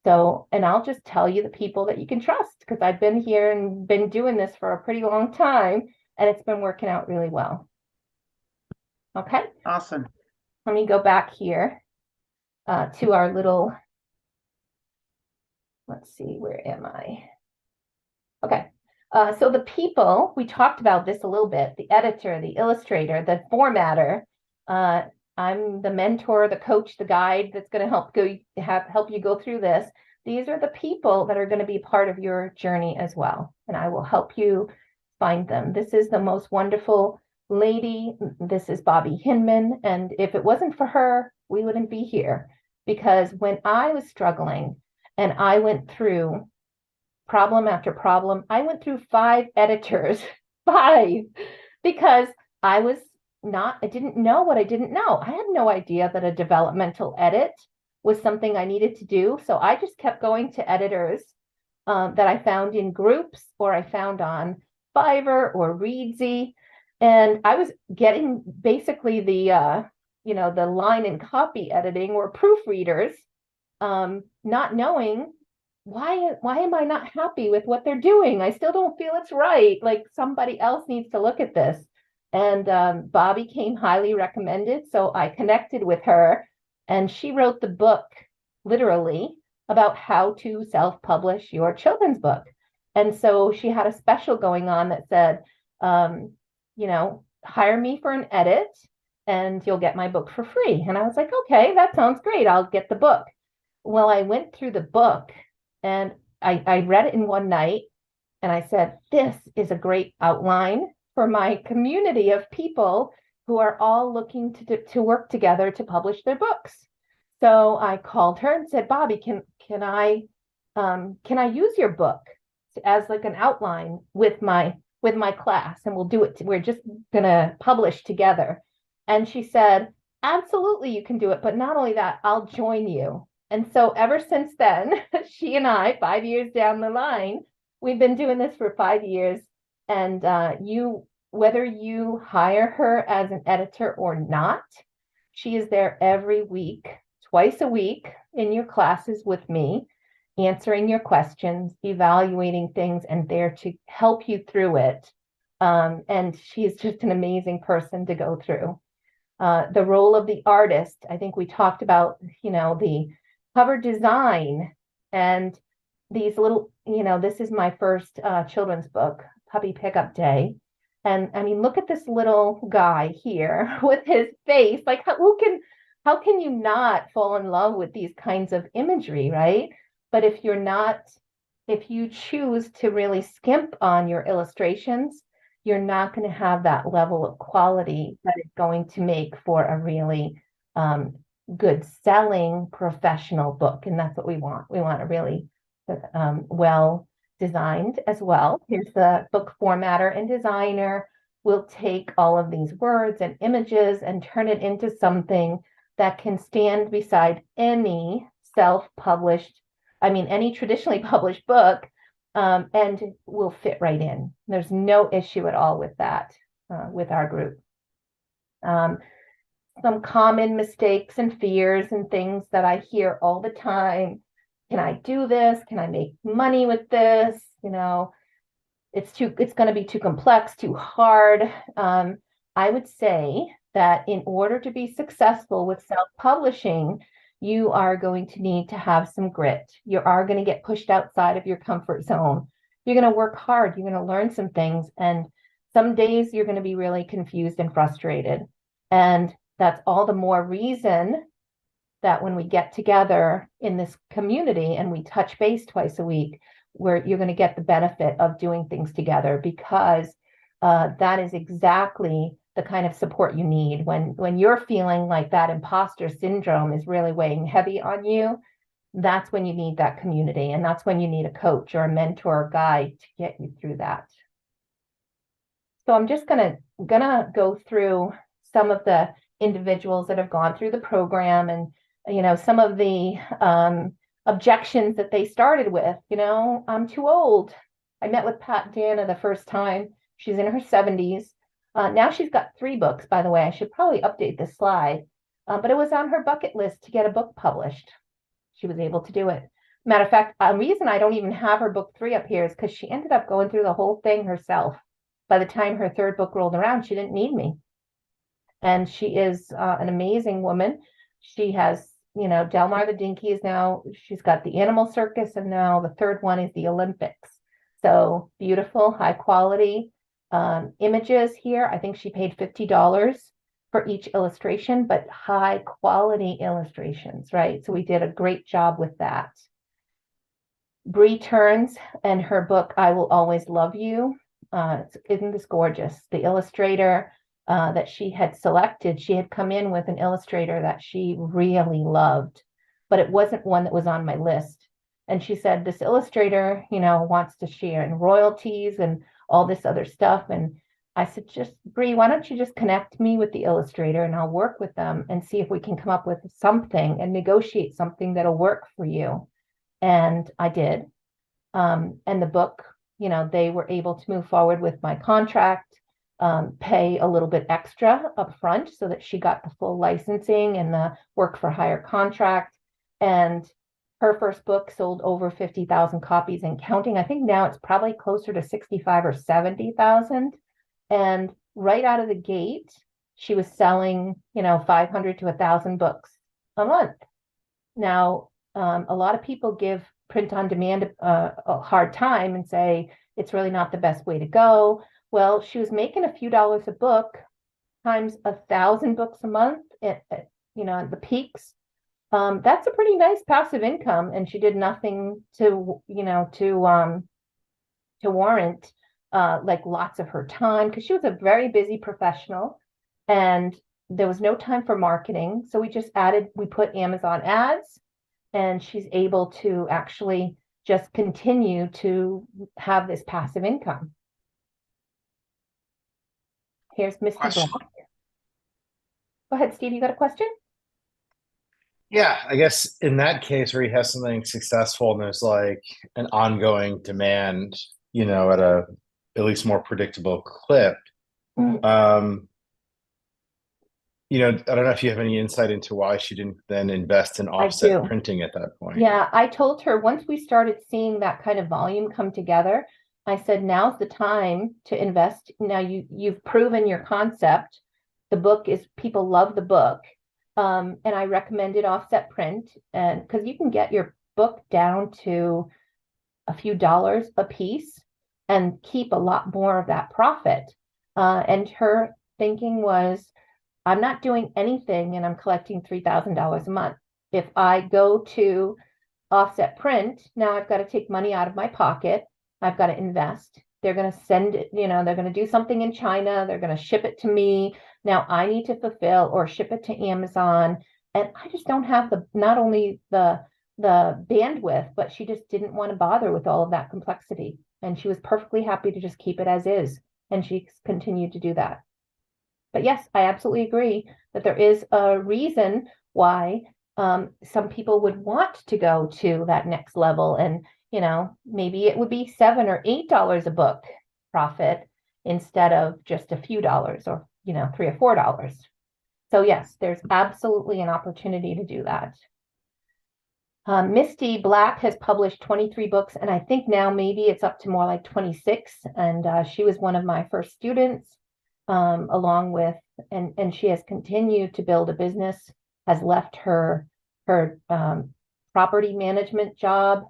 So, and I'll just tell you the people that you can trust, because I've been here and been doing this for a pretty long time, and it's been working out really well. Okay.
Awesome.
Let me go back here to our little, let's see, where am I? Okay, so the people, we talked about this a little bit, the editor, the illustrator, the formatter. I'm the mentor, the coach, the guide that's going to help you go through this. These are the people that are going to be part of your journey as well, and I will help you find them. This is the most wonderful lady. This is Bobby Hinman, and if it wasn't for her, we wouldn't be here. Because when I was struggling and I went through problem after problem, I went through 5 editors, 5, because I didn't know what I didn't know. I had no idea that a developmental edit was something I needed to do. So I just kept going to editors that I found in groups, or I found on Fiverr or Reedsy. And I was getting basically the line and copy editing or proofreaders, not knowing why am I not happy with what they're doing? I still don't feel it's right. Like, somebody else needs to look at this. And Bobby came highly recommended. So I connected with her, and she wrote the book literally, about how to self-publish your children's book. And so she had a special going on that said, you know, hire me for an edit and you'll get my book for free. And I was like, okay, that sounds great. I'll get the book. Well, I went through the book and I read it in one night and I said, this is a great outline for my community of people who are all looking to work together to publish their books. So I called her and said, Bobby, can I use your book as like an outline with my class, and we'll do it. We're just gonna publish together. And she said, absolutely, you can do it. But not only that, I'll join you. And so ever since then, she and I, 5 years down the line, we've been doing this for 5 years. And whether you hire her as an editor or not, she is there every week, twice a week in your classes with me, answering your questions, evaluating things, and there to help you through it. And she's just an amazing person to go through. The role of the artist, I think we talked about, you know, the cover design and these little, you know, this is my first children's book, Puppy Pickup Day. And I mean, look at this little guy here with his face. Like, how can you not fall in love with these kinds of imagery, right? But if you choose to really skimp on your illustrations, you're not going to have that level of quality that is going to make for a really good selling professional book. And that's what we want. We want a really well designed as well. Here's the book formatter and designer. We'll take all of these words and images and turn it into something that can stand beside any self-published, any traditionally published book, and will fit right in. There's no issue at all with that, with our group. Some common mistakes and fears and things that I hear all the time. Can I do this? Can I make money with this? You know, it's going to be too complex, too hard. I would say that in order to be successful with self-publishing, you are going to need to have some grit. You are going to get pushed outside of your comfort zone. You're going to work hard. You're going to learn some things. And some days you're going to be really confused and frustrated. And that's all the more reason that when we get together in this community and we touch base twice a week, where you're going to get the benefit of doing things together, because that is exactly the kind of support you need when you're feeling like that imposter syndrome is really weighing heavy on you. That's when you need that community, and that's when you need a coach or a mentor or guide to get you through that. So I'm just gonna go through some of the individuals that have gone through the program, and some of the objections that they started with. I'm too old. I met with Pat Dana the first time. She's in her 70s. Now she's got 3 books, by the way. I should probably update this slide, but it was on her bucket list to get a book published. She was able to do it. Matter of fact, a reason I don't even have her book 3 up here is because she ended up going through the whole thing herself. By the time her 3rd book rolled around, she didn't need me. And she is an amazing woman. She has, Delmar the Dinky is now, she's got the Animal Circus, and now the 3rd one is the Olympics. So beautiful, high quality images here. I think she paid $50 for each illustration, but high quality illustrations, right? So we did a great job with that. Bree Turns and her book, I Will Always Love You. Isn't this gorgeous? The illustrator that she had selected, she had come in with an illustrator that she really loved, but it wasn't one that was on my list. And she said, this illustrator, wants to share in royalties and all this other stuff. And I said, Bree, why don't you just connect me with the illustrator and I'll work with them and see if we can come up with something and negotiate something that'll work for you. And I did. And the book, they were able to move forward with my contract, pay a little bit extra up front so that she got the full licensing and the work for hire contract. And her first book sold over 50,000 copies and counting. I think now it's probably closer to 65 or 70,000. And right out of the gate, she was selling, 500 to 1,000 books a month. Now, A lot of people give print on demand a hard time and say it's really not the best way to go. Well, she was making a few dollars a book times 1,000 books a month at at the peaks. That's a pretty nice passive income, and she did nothing to warrant like lots of her time, because she was a very busy professional and there was no time for marketing. So we put Amazon ads, and she's able to actually just continue to have this passive income. Here's Mr.
Question.
Black. Go ahead, Steve, you got a question?
Yeah, I guess in that case where he has something successful and there's like an ongoing demand, at at least more predictable clip. I don't know if you have any insight into why she didn't then invest in offset printing at that point.
Yeah, I told her once we started seeing that kind of volume come together, I said, now's the time to invest. Now you've proven your concept. The book is, people love the book. And I recommended offset print, and because you can get your book down to a few dollars a piece and keep a lot more of that profit. And her thinking was, I'm not doing anything and I'm collecting $3,000 a month. If I go to offset print, now I've got to take money out of my pocket. I've got to invest. They're going to send it, they're going to do something in China. They're going to ship it to me. Now I need to fulfill or ship it to Amazon. And I just don't have not only the bandwidth, but she just didn't want to bother with all of that complexity. And she was perfectly happy to just keep it as is. And she continued to do that. But yes, I absolutely agree that there is a reason why some people would want to go to that next level. And, maybe it would be $7 or $8 a book profit instead of just a few dollars, or, $3 or $4. So yes, there's absolutely an opportunity to do that. Misty Black has published 23 books, and I think now maybe it's up to more like 26. And she was one of my first students, along with, and she has continued to build a business, has left her property management job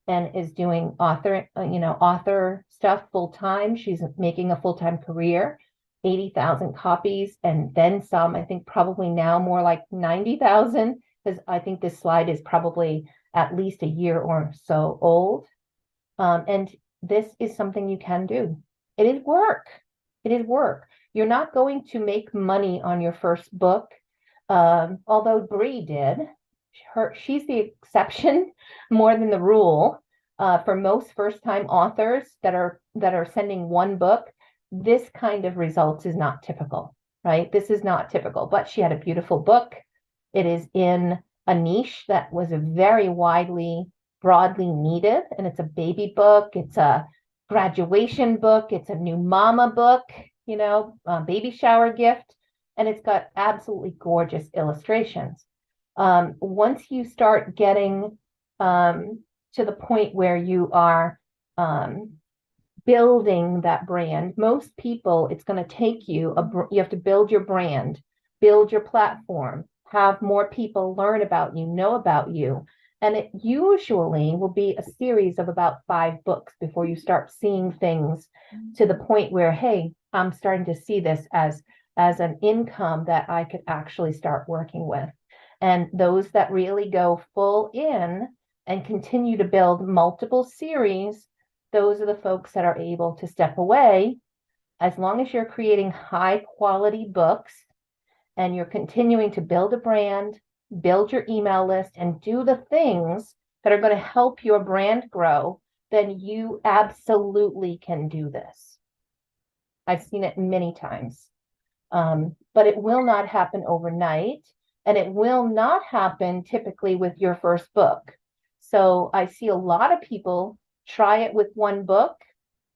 and is doing author stuff full time. She's making a full-time career, 80,000 copies, and then some. I think probably now more like 90,000, because I think this slide is probably at least a year or so old. And this is something you can do. It is work. It is work. You're not going to make money on your first book, although Bree did. She's the exception more than the rule. For most first-time authors that are sending one book, this kind of results is not typical, right? This is not typical, but she had a beautiful book. It is in a niche that was very broadly needed, and it's a baby book. It's a graduation book. It's a new mama book, baby shower gift, and it's got absolutely gorgeous illustrations. Once you start getting to the point where you are building that brand, most people, it's going to take you have to build your brand, build your platform, have more people learn about you, know about you. And it usually will be a series of about 5 books before you start seeing things to the point where, hey, I'm starting to see this as an income that I could actually start working with. And those that really go full in and continue to build multiple series, those are the folks that are able to step away. As long as you're creating high quality books and you're continuing to build a brand, build your email list, and do the things that are going to help your brand grow, then you absolutely can do this. I've seen it many times. But it will not happen overnight, and it will not happen typically with your first book. So I see a lot of people try it with one book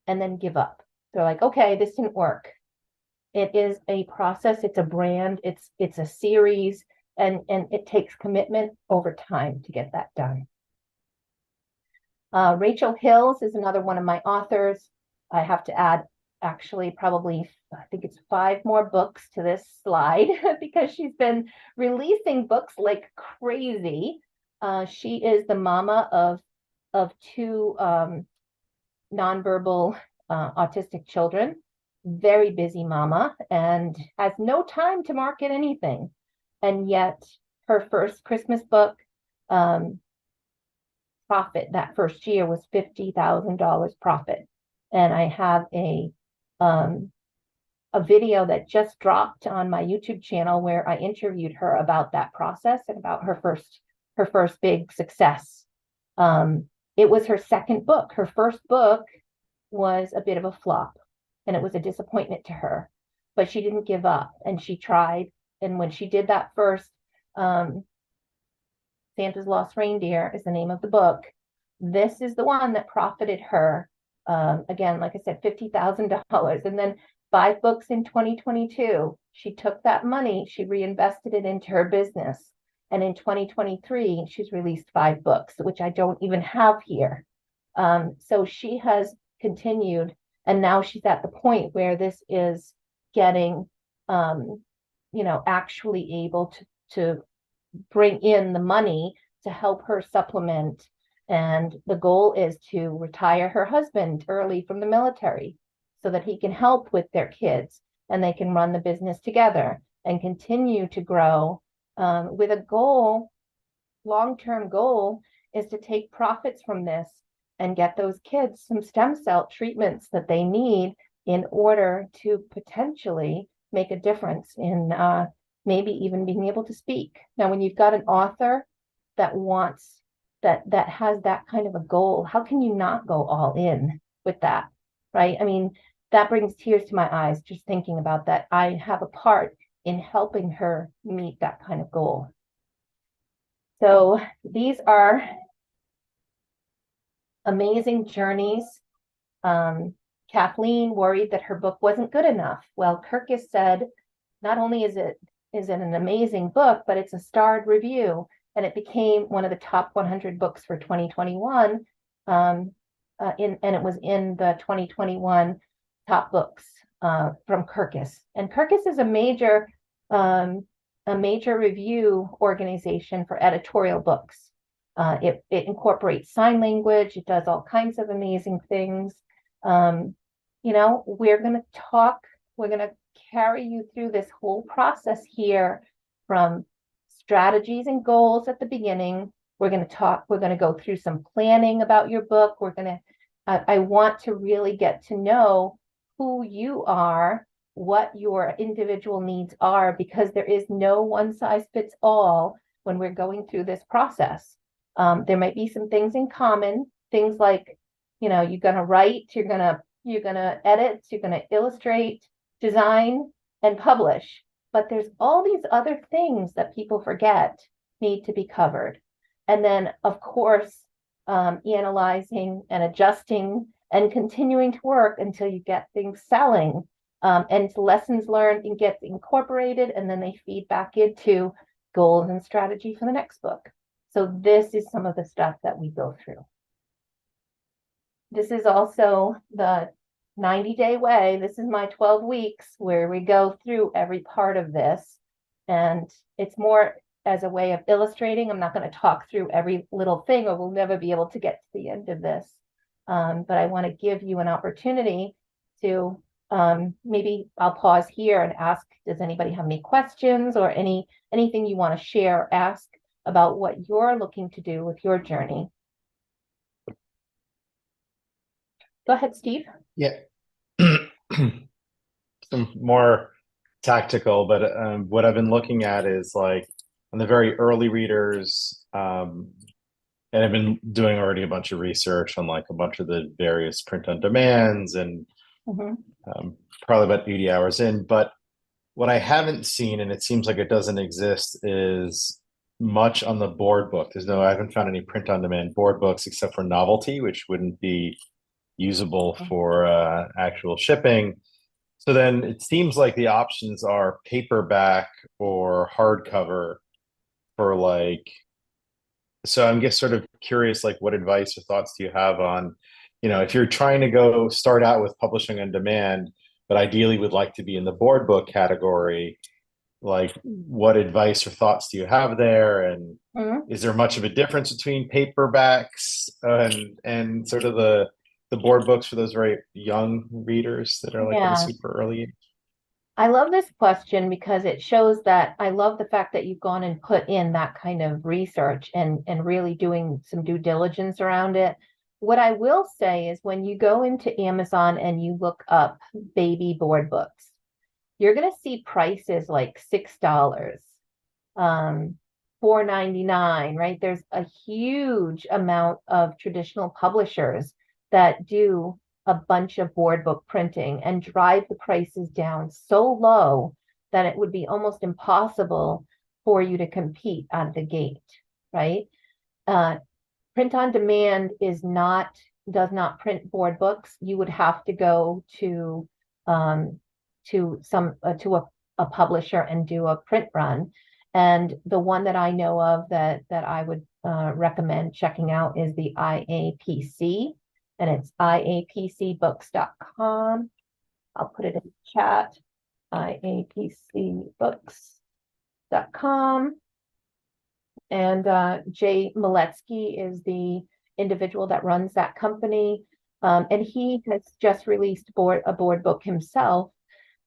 and then give up. They're like, okay, this didn't work. It is a process. It's a brand. It's a series, and it takes commitment over time to get that done. Rachel Hills is another one of my authors. I have to add actually probably, I think it's 5 more books to this slide because she's been releasing books like crazy. She is the mama of two nonverbal autistic children. Very busy mama and has no time to market anything. And yet her first Christmas book profit that first year was $50,000 profit. And I have a video that just dropped on my YouTube channel where I interviewed her about that process and about her first big success. It was her second book. Her first book was a bit of a flop and it was a disappointment to her, but she didn't give up and she tried. And when she did that first, Santa's Lost Reindeer is the name of the book. This is the one that profited her, again, like I said, $50,000. And then 5 books in 2022. She took that money, she reinvested it into her business. And in 2023, she's released 5 books, which I don't even have here. So she has continued, and now she's at the point where this is getting, actually able to bring in the money to help her supplement. And the goal is to retire her husband early from the military so that he can help with their kids and they can run the business together and continue to grow, with a goal. Long-term goal is to take profits from this and get those kids some stem cell treatments that they need in order to potentially make a difference in maybe even being able to speak. Now, when you've got an author that wants that has that kind of a goal, how can you not go all in with that, right? I mean, that brings tears to my eyes just thinking about that. I have a part in helping her meet that kind of goal. So these are amazing journeys. Kathleen worried that her book wasn't good enough. Well, Kirkus said, not only is it an amazing book, but it's a starred review, and it became one of the top 100 books for 2021. And it was in the 2021 top books from Kirkus. And Kirkus is a major review organization for editorial books. It incorporates sign language. It does all kinds of amazing things. We're going to carry you through this whole process here, from strategies and goals at the beginning. We're going to go through some planning about your book. I want to really get to know who you are, what your individual needs are, because there is no one size fits all when we're going through this process. There might be some things in common, things like, you're going to write, you're going to edit, you're going to illustrate, design, and publish. But there's all these other things that people forget need to be covered. And then, of course, analyzing and adjusting and continuing to work until you get things selling, and lessons learned and get incorporated, and then they feed back into goals and strategy for the next book. So this is some of the stuff that we go through. This is also the 90-day way. This is my 12 weeks where we go through every part of this. And it's more as a way of illustrating. I'm not going to talk through every little thing, or we'll never be able to get to the end of this. But I want to give you an opportunity to, maybe I'll pause here and ask, does anybody have any questions or anything you want to share or ask about what you're looking to do with your journey? Go ahead, Steve.
Yeah. Some more tactical, but what I've been looking at is like on the very early readers, and I've been doing already a bunch of research on like a bunch of the various print on demands, and probably about 80 hours in. But what I haven't seen, and it seems like it doesn't exist, is much on the board book. I haven't found any print on demand board books except for novelty, which wouldn't be usable for actual shipping. So then it seems like the options are paperback or hardcover for like, so I'm just sort of curious, like what advice or thoughts do you have on, if you're trying to start out with publishing on demand, but ideally would like to be in the board book category, like what advice or thoughts do you have there? And
Mhm.
is there much of a difference between paperbacks and sort of the board books for those very young readers that are like at a
Yeah.
super early age?
I love this question because it shows that I love the fact that you've gone and put in that kind of research and really doing some due diligence around it. What I will say is when you go into Amazon and you look up baby board books, you're going to see prices like $6, um, $4.99, right? There's a huge amount of traditional publishers that do a bunch of board book printing and drive the prices down so low that it would be almost impossible for you to compete out of the gate, right? Print on demand does not print board books. You would have to go um, to a publisher and do a print run. And the one that I know of that I would recommend checking out is the IAPC, and it's iapcbooks.com. I'll put it in the chat, iapcbooks.com. And Jay Maletsky is the individual that runs that company. And he has just released a board book himself.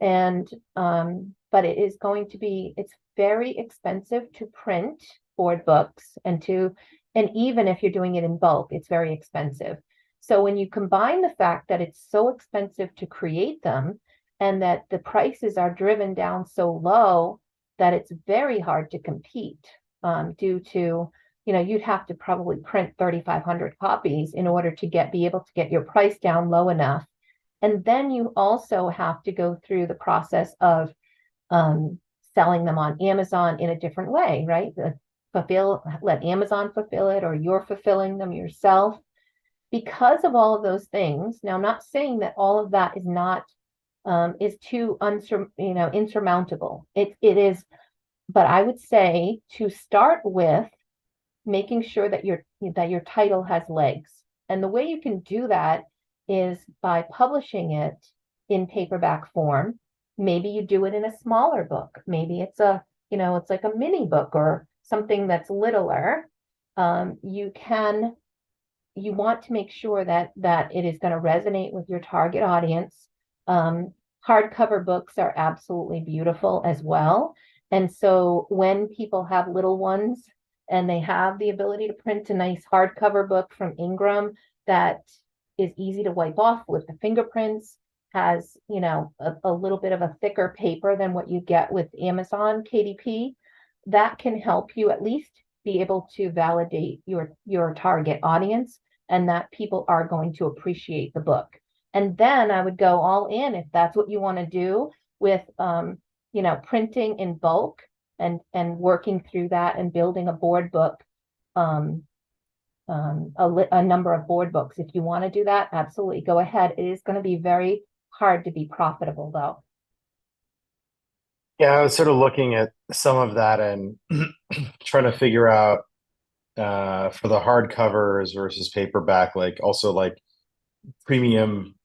And but it is going to be, it's very expensive to print board books and even if you're doing it in bulk, it's very expensive. So when you combine the fact that it's so expensive to create them and that the prices are driven down so low that it's very hard to compete, due to, you'd have to probably print 3,500 copies in order to be able to get your price down low enough. And then you also have to go through the process of selling them on Amazon in a different way, right? Let Amazon fulfill it, or you're fulfilling them yourself. Because of all of those things, now I'm not saying that all of that is not is too insurmountable. It is, but I would say to start with making sure that your title has legs. And the way you can do that is by publishing it in paperback form. Maybe you do it in a smaller book. Maybe it's it's like a mini book or something that's littler. You want to make sure that it is going to resonate with your target audience. Hardcover books are absolutely beautiful as well. And so when people have little ones and they have the ability to print a nice hardcover book from Ingram that is easy to wipe off with the fingerprints, has, a little bit of a thicker paper than what you get with Amazon KDP, that can help you at least be able to validate your target audience and that people are going to appreciate the book. And then I would go all in if that's what you want to do with printing in bulk and working through that and building a board book, a number of board books. If you want to do that, absolutely go ahead. It is going to be very hard to be profitable though.
Yeah, I was sort of looking at some of that and trying to figure out for the hardcovers versus paperback, like also like premium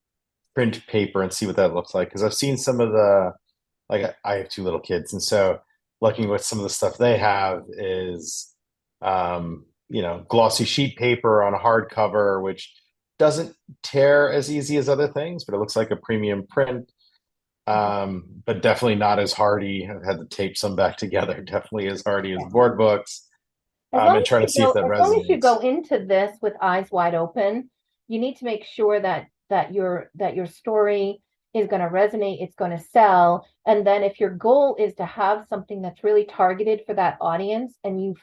print paper and see what that looks like. Because I've seen some of like I have two little kids, and so looking with some of the stuff they have is glossy sheet paper on a hardcover, which doesn't tear as easy as other things, but it looks like a premium print. But definitely not as hardy. I've had to tape some back together. Definitely as hardy as board books. And trying to see if that resonates.
As long as you go into this with eyes wide open, you need to make sure that your story is going to resonate, it's going to sell. And then if your goal is to have something that's really targeted for that audience and you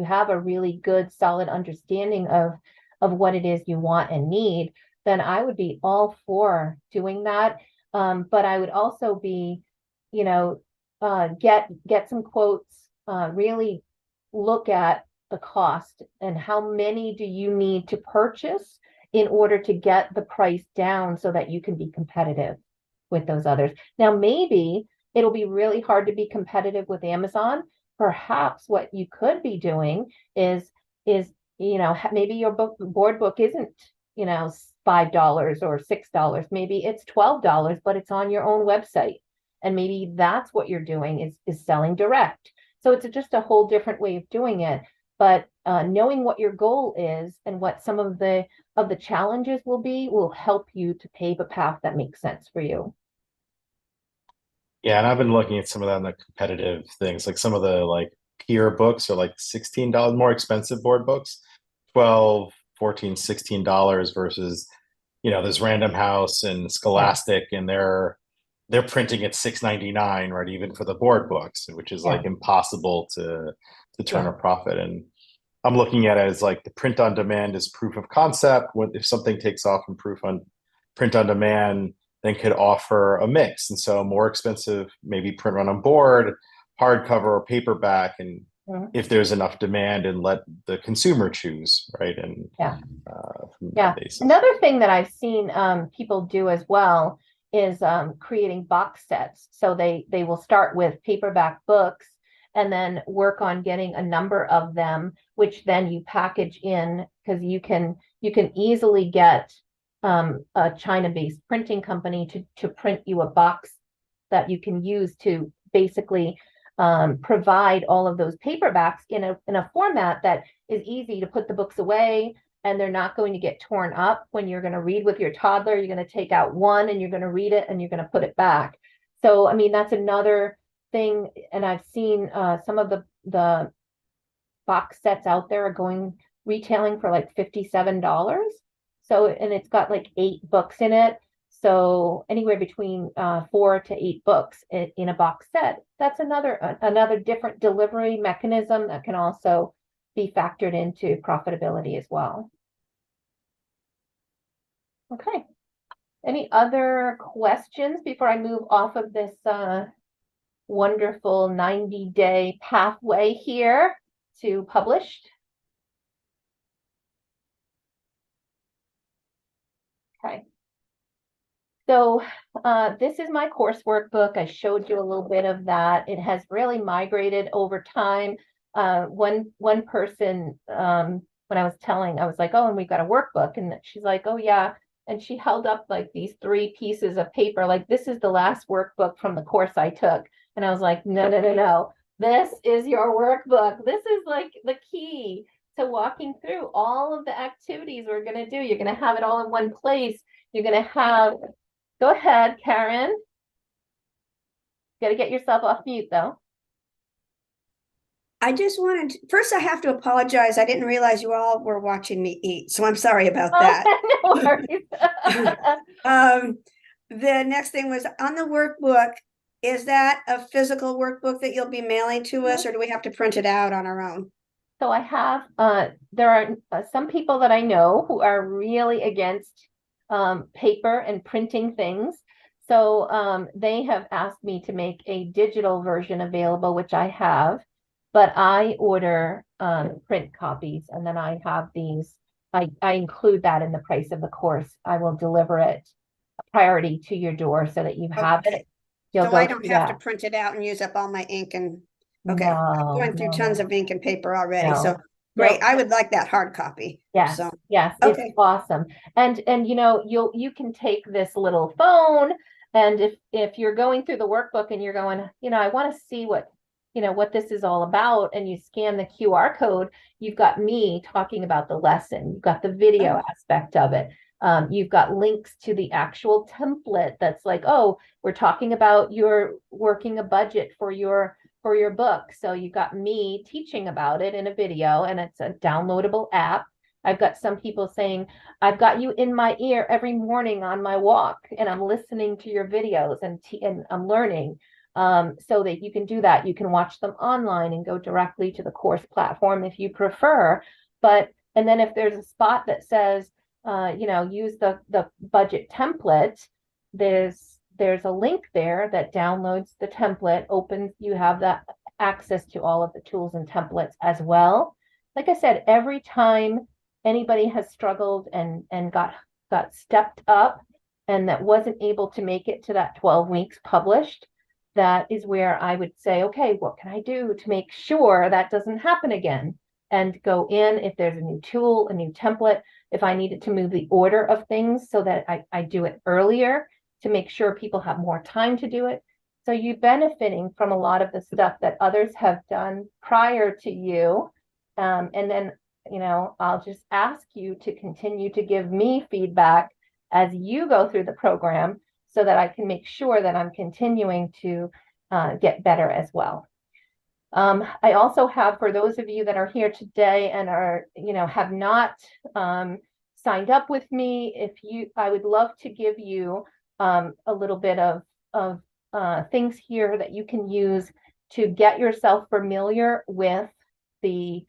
have a really good solid understanding of what it is you want and need, then I would be all for doing that. But I would also be, get some quotes, really look at the cost and how many do you need to purchase in order to get the price down so that you can be competitive with those others. Now, maybe it'll be really hard to be competitive with Amazon. Perhaps what you could be doing is maybe your board book isn't, $5 or $6. Maybe it's $12, but it's on your own website. And maybe that's what you're doing is selling direct. So it's just a whole different way of doing it. But knowing what your goal is and what some of the challenges will help you to pave a path that makes sense for you.
Yeah, and I've been looking at some of that in the competitive things, like some of the like peer books are like $16 more expensive board books, 12, 14, $16 versus, there's Random House and Scholastic, and they're printing at $6.99, right? Even for the board books, which is like impossible to turn a profit. And I'm looking at it as like the print on demand is proof of concept. If something takes off in print on demand, then could offer a mix. And so more expensive, maybe print run on board, hardcover or paperback. And if there's enough demand, and let the consumer choose, right? And
Another thing that I've seen people do as well is creating box sets. So they will start with paperback books and then work on getting a number of them, which then you package in, because you can easily get a China-based printing company to print you a box that you can use to basically provide all of those paperbacks in a format that is easy to put the books away, and they're not going to get torn up. When you're going to read with your toddler, you're going to take out one and you're going to read it and you're going to put it back. So, I mean, that's another thing. And I've seen some of the box sets out there are retailing for like $57. So, and it's got like 8 books in it. So anywhere between 4 to 8 books in a box set. That's another different delivery mechanism that can also be factored into profitability as well. Okay. Any other questions before I move off of this wonderful 90-day pathway here to published? Okay. So this is my course workbook. I showed you a little bit of that. It has really migrated over time. One person, when I was like, oh, and we've got a workbook. And she's like, oh, yeah. And she held up like these 3 pieces of paper, like, this is the last workbook from the course I took. And I was like, no. This is your workbook. This is like the key to walking through all of the activities we're going to do. You're going to have it all in one place. You're going to have, go ahead, Karen. Got to get yourself off mute, though.
I just wanted to, first I have to apologize. I didn't realize you all were watching me eat, so I'm sorry about that.
No worries.
The next thing was on the workbook. Is that a physical workbook that you'll be mailing to us, or do we have to print it out on our own?
So I have, there are some people that I know who are really against paper and printing things. So they have asked me to make a digital version available, which I have. But I order print copies, and then I have these. I include that in the price of the course. I will deliver it priority to your door so that you have it.
So I don't have to print it out and use up all my ink and okay. I'm going through tons of ink and paper already. So great. I would like that hard copy.
Yes.
So,
yes. Okay. It's awesome. And you can take this little phone, and if you're going through the workbook and you're going, I want to see what this is all about, and you scan the QR code, you've got me talking about the lesson. You've got the video aspect of it. You've got links to the actual template that's like, oh, we're talking about your working a budget for your book. So you've got me teaching about it in a video, and it's a downloadable app. I've got some people saying, I've got you in my ear every morning on my walk, and I'm listening to your videos and I'm learning. So that you can do that. You can watch them online and go directly to the course platform if you prefer. And then if there's a spot that says, use the budget template, there's a link there that downloads the template, you have that access to all of the tools and templates as well. Like I said, every time anybody has struggled and got stepped up and that wasn't able to make it to that 12 weeks published, that is where I would say, okay, what can I do to make sure that doesn't happen again? And go in, if there's a new tool, a new template, if I needed to move the order of things so that I do it earlier to make sure people have more time to do it. So you're benefiting from a lot of the stuff that others have done prior to you. And then, I'll just ask you to continue to give me feedback as you go through the program so that I can make sure that I'm continuing to get better as well. I also have, for those of you that are here today and are, have not signed up with me, I would love to give you a little bit of things here that you can use to get yourself familiar with the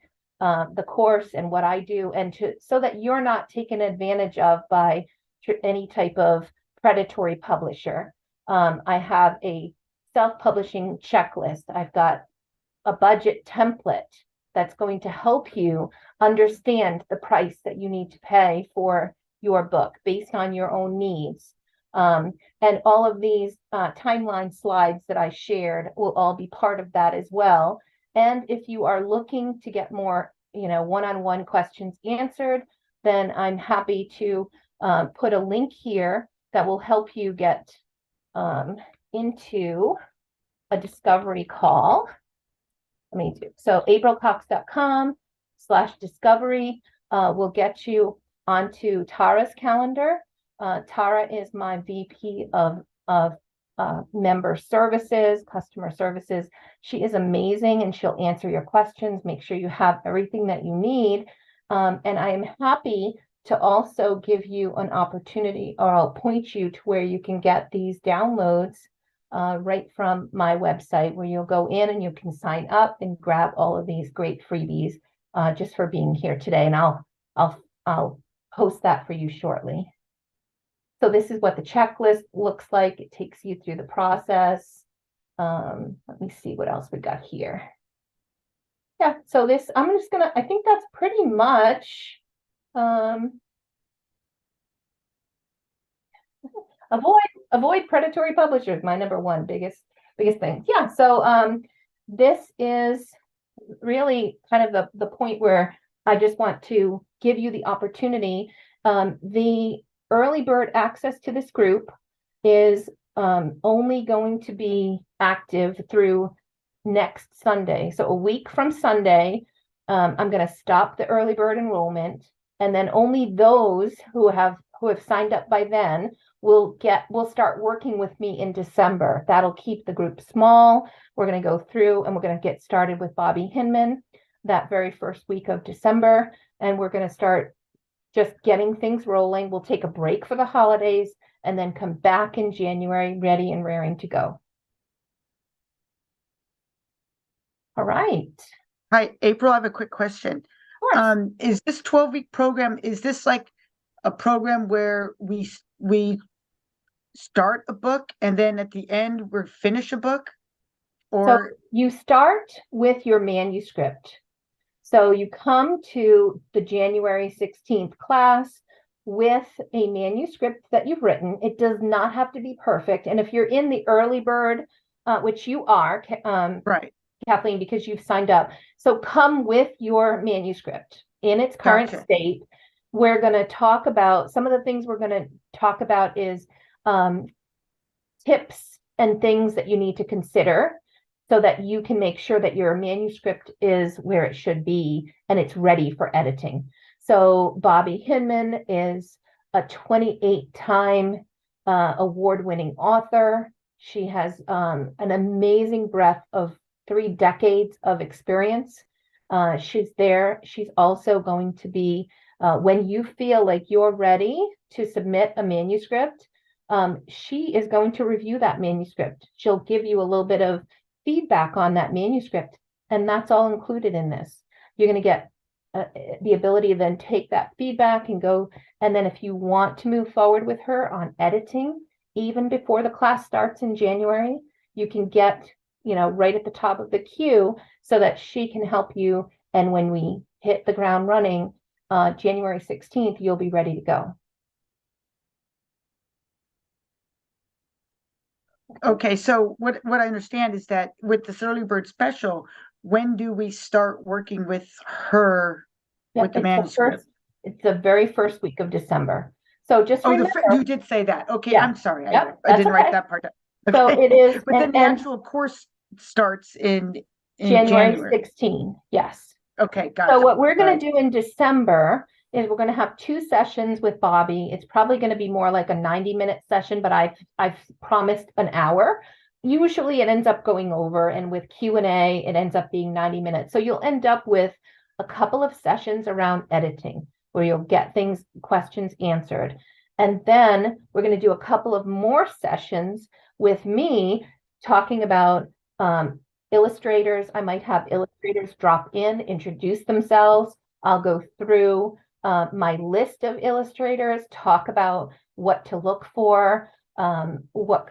course and what I do, and so that you're not taken advantage of by any type of predatory publisher. I have a self-publishing checklist. I've got a budget template that's going to help you understand the price that you need to pay for your book based on your own needs. And all of these timeline slides that I shared will all be part of that as well. And if you are looking to get more, one-on-one questions answered, then I'm happy to put a link here that will help you get into a discovery call. So aprilcox.com/discovery will get you onto Tara's calendar. Tara is my VP of member services, customer services. She is amazing, and she'll answer your questions, make sure you have everything that you need. And I am happy to also give you an opportunity, or I'll point you to where you can get these downloads right from my website, where you'll go in and you can sign up and grab all of these great freebies just for being here today. And I'll post that for you shortly. So this is what the checklist looks like. It takes you through the process. Let me see what else we got here. Yeah, so this, I think that's pretty much, avoid predatory publishers, my number one biggest thing. Yeah, so this is really kind of the point where I just want to give you the opportunity. The early bird access to this group is only going to be active through next Sunday. So a week from Sunday, I'm going to stop the early bird enrollment, and then only those who have signed up by then will start working with me in December. That'll keep the group small. We're going to go through and we're going to get started with Bobby Hinman that very first week of December, and we're going to start just getting things rolling. We'll take a break for the holidays and then come back in January ready and raring to go. All right.
Hi, April, I have a quick question. Is this 12-week program, is this like a program where we start a book and then at the end we finish a book? Or
so you start with your manuscript. So you come to the January 16th class with a manuscript that you've written. It does not have to be perfect. And if you're in the early bird, which you are, right, Kathleen, because you've signed up. So come with your manuscript in its current state. We're going to talk about some of the things we're going to talk about is tips and things that you need to consider, so that you can make sure that your manuscript is where it should be and it's ready for editing. So Bobby Hinman is a 28-time award-winning author. She has an amazing breadth of 3 decades of experience. She's there. She's also going to be, when you feel like you're ready to submit a manuscript, she is going to review that manuscript. She'll give you a little bit of feedback on that manuscript, and that's all included in this. You're going to get the ability to then take that feedback and go, and then if you want to move forward with her on editing, even before the class starts in January, you can get, right at the top of the queue so that she can help you. And when we hit the ground running, January 16th, you'll be ready to go.
Okay, so what I understand is that with this early bird special, when do we start working with her with the manuscript?
It's the very first week of December. So just remember,
you did say that. Okay,
yeah.
I'm sorry.
Yep,
I didn't write that part down.
So
Okay.
it is,
But then
and,
the
and
actual course starts in
January
January.
16, yes.
Okay, gotcha.
So what we're
All
going
right.
to do in December is we're going to have 2 sessions with Bobby. It's probably going to be more like a 90-minute session, but I've promised an hour. Usually it ends up going over, and with Q&A, it ends up being 90 minutes. So you'll end up with a couple of sessions around editing where you'll get questions answered. And then we're going to do a couple of more sessions with me talking about illustrators. I might have illustrators drop in, introduce themselves. I'll go through my list of illustrators, talk about what to look for, what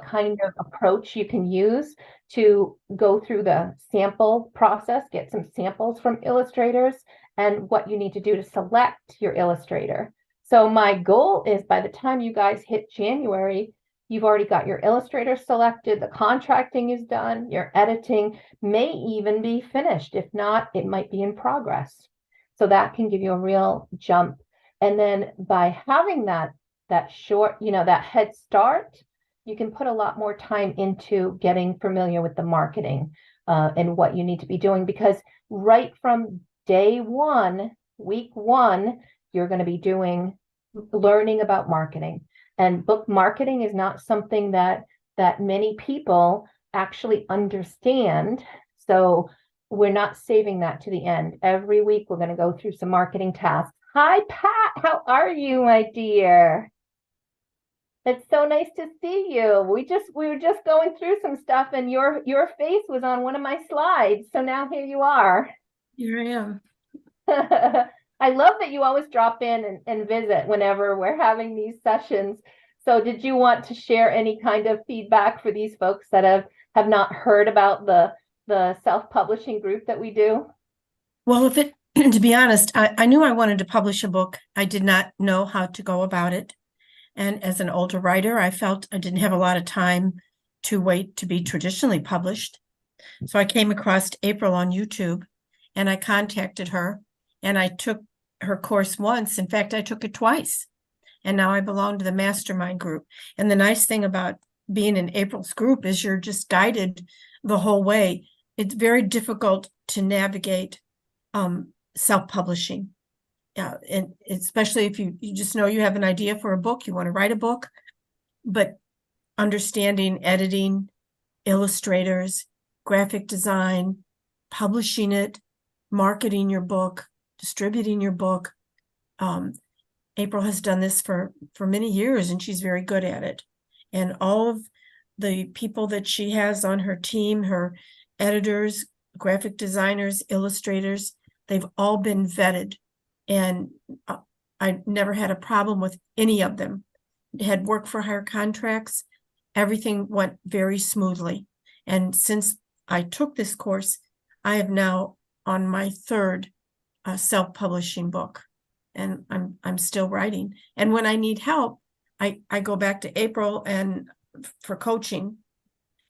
kind of approach you can use to go through the sample process, get some samples from illustrators, and what you need to do to select your illustrator. So my goal is by the time you guys hit January, you've already got your illustrator selected, the contracting is done, your editing may even be finished. If not, it might be in progress. So that can give you a real jump. And then by having that short, that head start, you can put a lot more time into getting familiar with the marketing and what you need to be doing, because right from day one, week one, you're going to be learning about marketing. And book marketing is not something that many people actually understand. So we're not saving that to the end. Every week we're going to go through some marketing tasks. Hi, Pat. How are you, my dear? It's so nice to see you. We were just going through some stuff, and your face was on one of my slides. So now here you are.
Here I am.
I love that you always drop in and visit whenever we're having these sessions. So did you want to share any kind of feedback for these folks that have not heard about the self-publishing group that we do?
Well, to be honest, I knew I wanted to publish a book. I did not know how to go about it. And as an older writer, I felt I didn't have a lot of time to wait to be traditionally published. So I came across April on YouTube, and I contacted her, and I took her course once. In fact, I took it twice. And now I belong to the mastermind group. And the nice thing about being in April's group is you're just guided the whole way. It's very difficult to navigate self-publishing. And especially if you just know you have an idea for a book, you want to write a book, but understanding editing, illustrators, graphic design, publishing it, marketing your book, distributing your book. April has done this for many years, and she's very good at it. And all of the people that she has on her team, her editors, graphic designers, illustrators, they've all been vetted. And I never had a problem with any of them. Had work for hire contracts. Everything went very smoothly. And since I took this course, I have now on my 3rd self-publishing book. And I'm still writing. And when I need help, I go back to April and for coaching.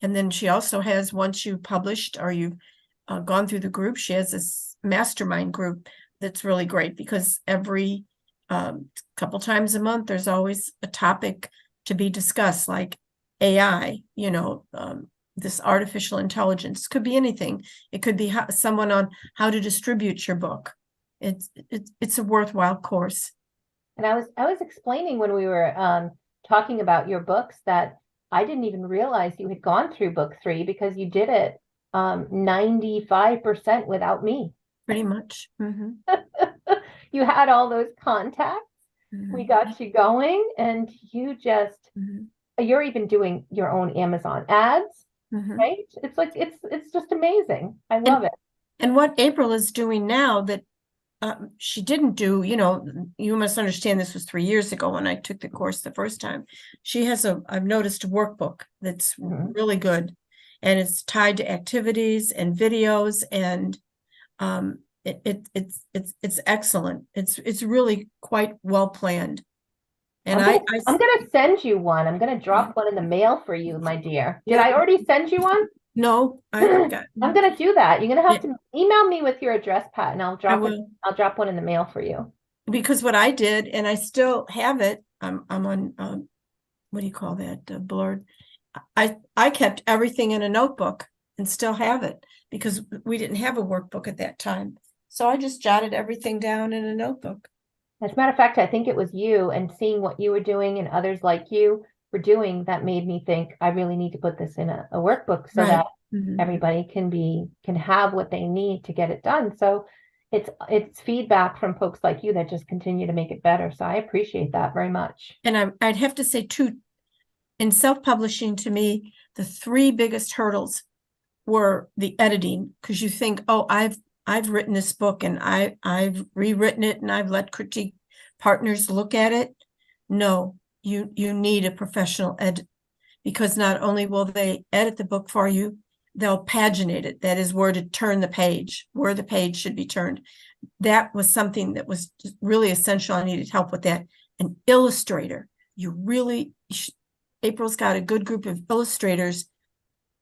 And then she also has, once you've published or you've gone through the group, she has this mastermind group that's really great, because every couple times a month, there's always a topic to be discussed, like AI, this artificial intelligence. Could be anything. It could be someone on how to distribute your book. It's a worthwhile course.
And I was explaining when we were talking about your books that I didn't even realize you had gone through book 3, because you did it 95% without me.
Pretty much. Mm-hmm.
You had all those contacts. Mm-hmm. We got you going, and you just you're even doing your own Amazon ads, right? It's like it's just amazing. I love it.
And what April is doing now that she didn't do, you must understand, this was 3 years ago when I took the course the first time. She has I've noticed a workbook that's really good, and it's tied to activities and videos, and it's excellent. It's really quite well planned. And
I'm gonna send you one. I'm gonna drop one in the mail for you, my dear. Did I already send you one?
No,
I'm gonna do that. You're gonna have to email me with your address, Pat, and I'll drop one in the mail for you.
Because what I did, and I still have it, I'm on what do you call that, Blurred? I kept everything in a notebook and still have it because we didn't have a workbook at that time. So I just jotted everything down in a notebook.
As a matter of fact, I think it was you and seeing what you were doing and others like you were doing that made me think I really need to put this in a workbook so
Right.
that
Mhm.
everybody can have what they need to get it done. So it's feedback from folks like you that just continue to make it better. So I appreciate that very much.
And I'd have to say too, in self-publishing, to me, the three biggest hurdles were the editing, because you think, oh, I've written this book and I've rewritten it and I've let critique partners look at it. No, you need a professional edit, because not only will they edit the book for you, they'll paginate it. That is where to turn the page, where the page should be turned. That was something that was really essential. I needed help with that. An illustrator, you really, April's got a good group of illustrators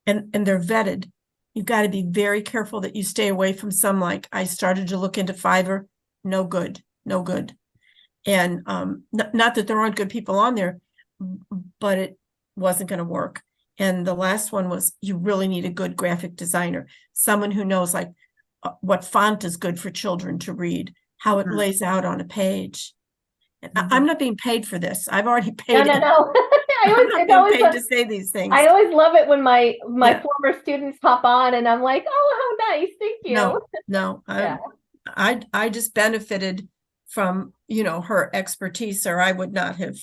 and they're vetted. You've got to be very careful that you stay away from some, like I started to look into Fiverr, no good. And not that there aren't good people on there, but it wasn't going to work. And the last one was, you really need a good graphic designer, someone who knows like what font is good for children to read, how it lays out on a page. And I'm not being paid for this. I've already paid.
No.
I'm not being paid to say these things.
I always love it when my former students hop on and I'm like, oh, how nice. Thank you.
No, I just benefited from, her expertise, or I would not have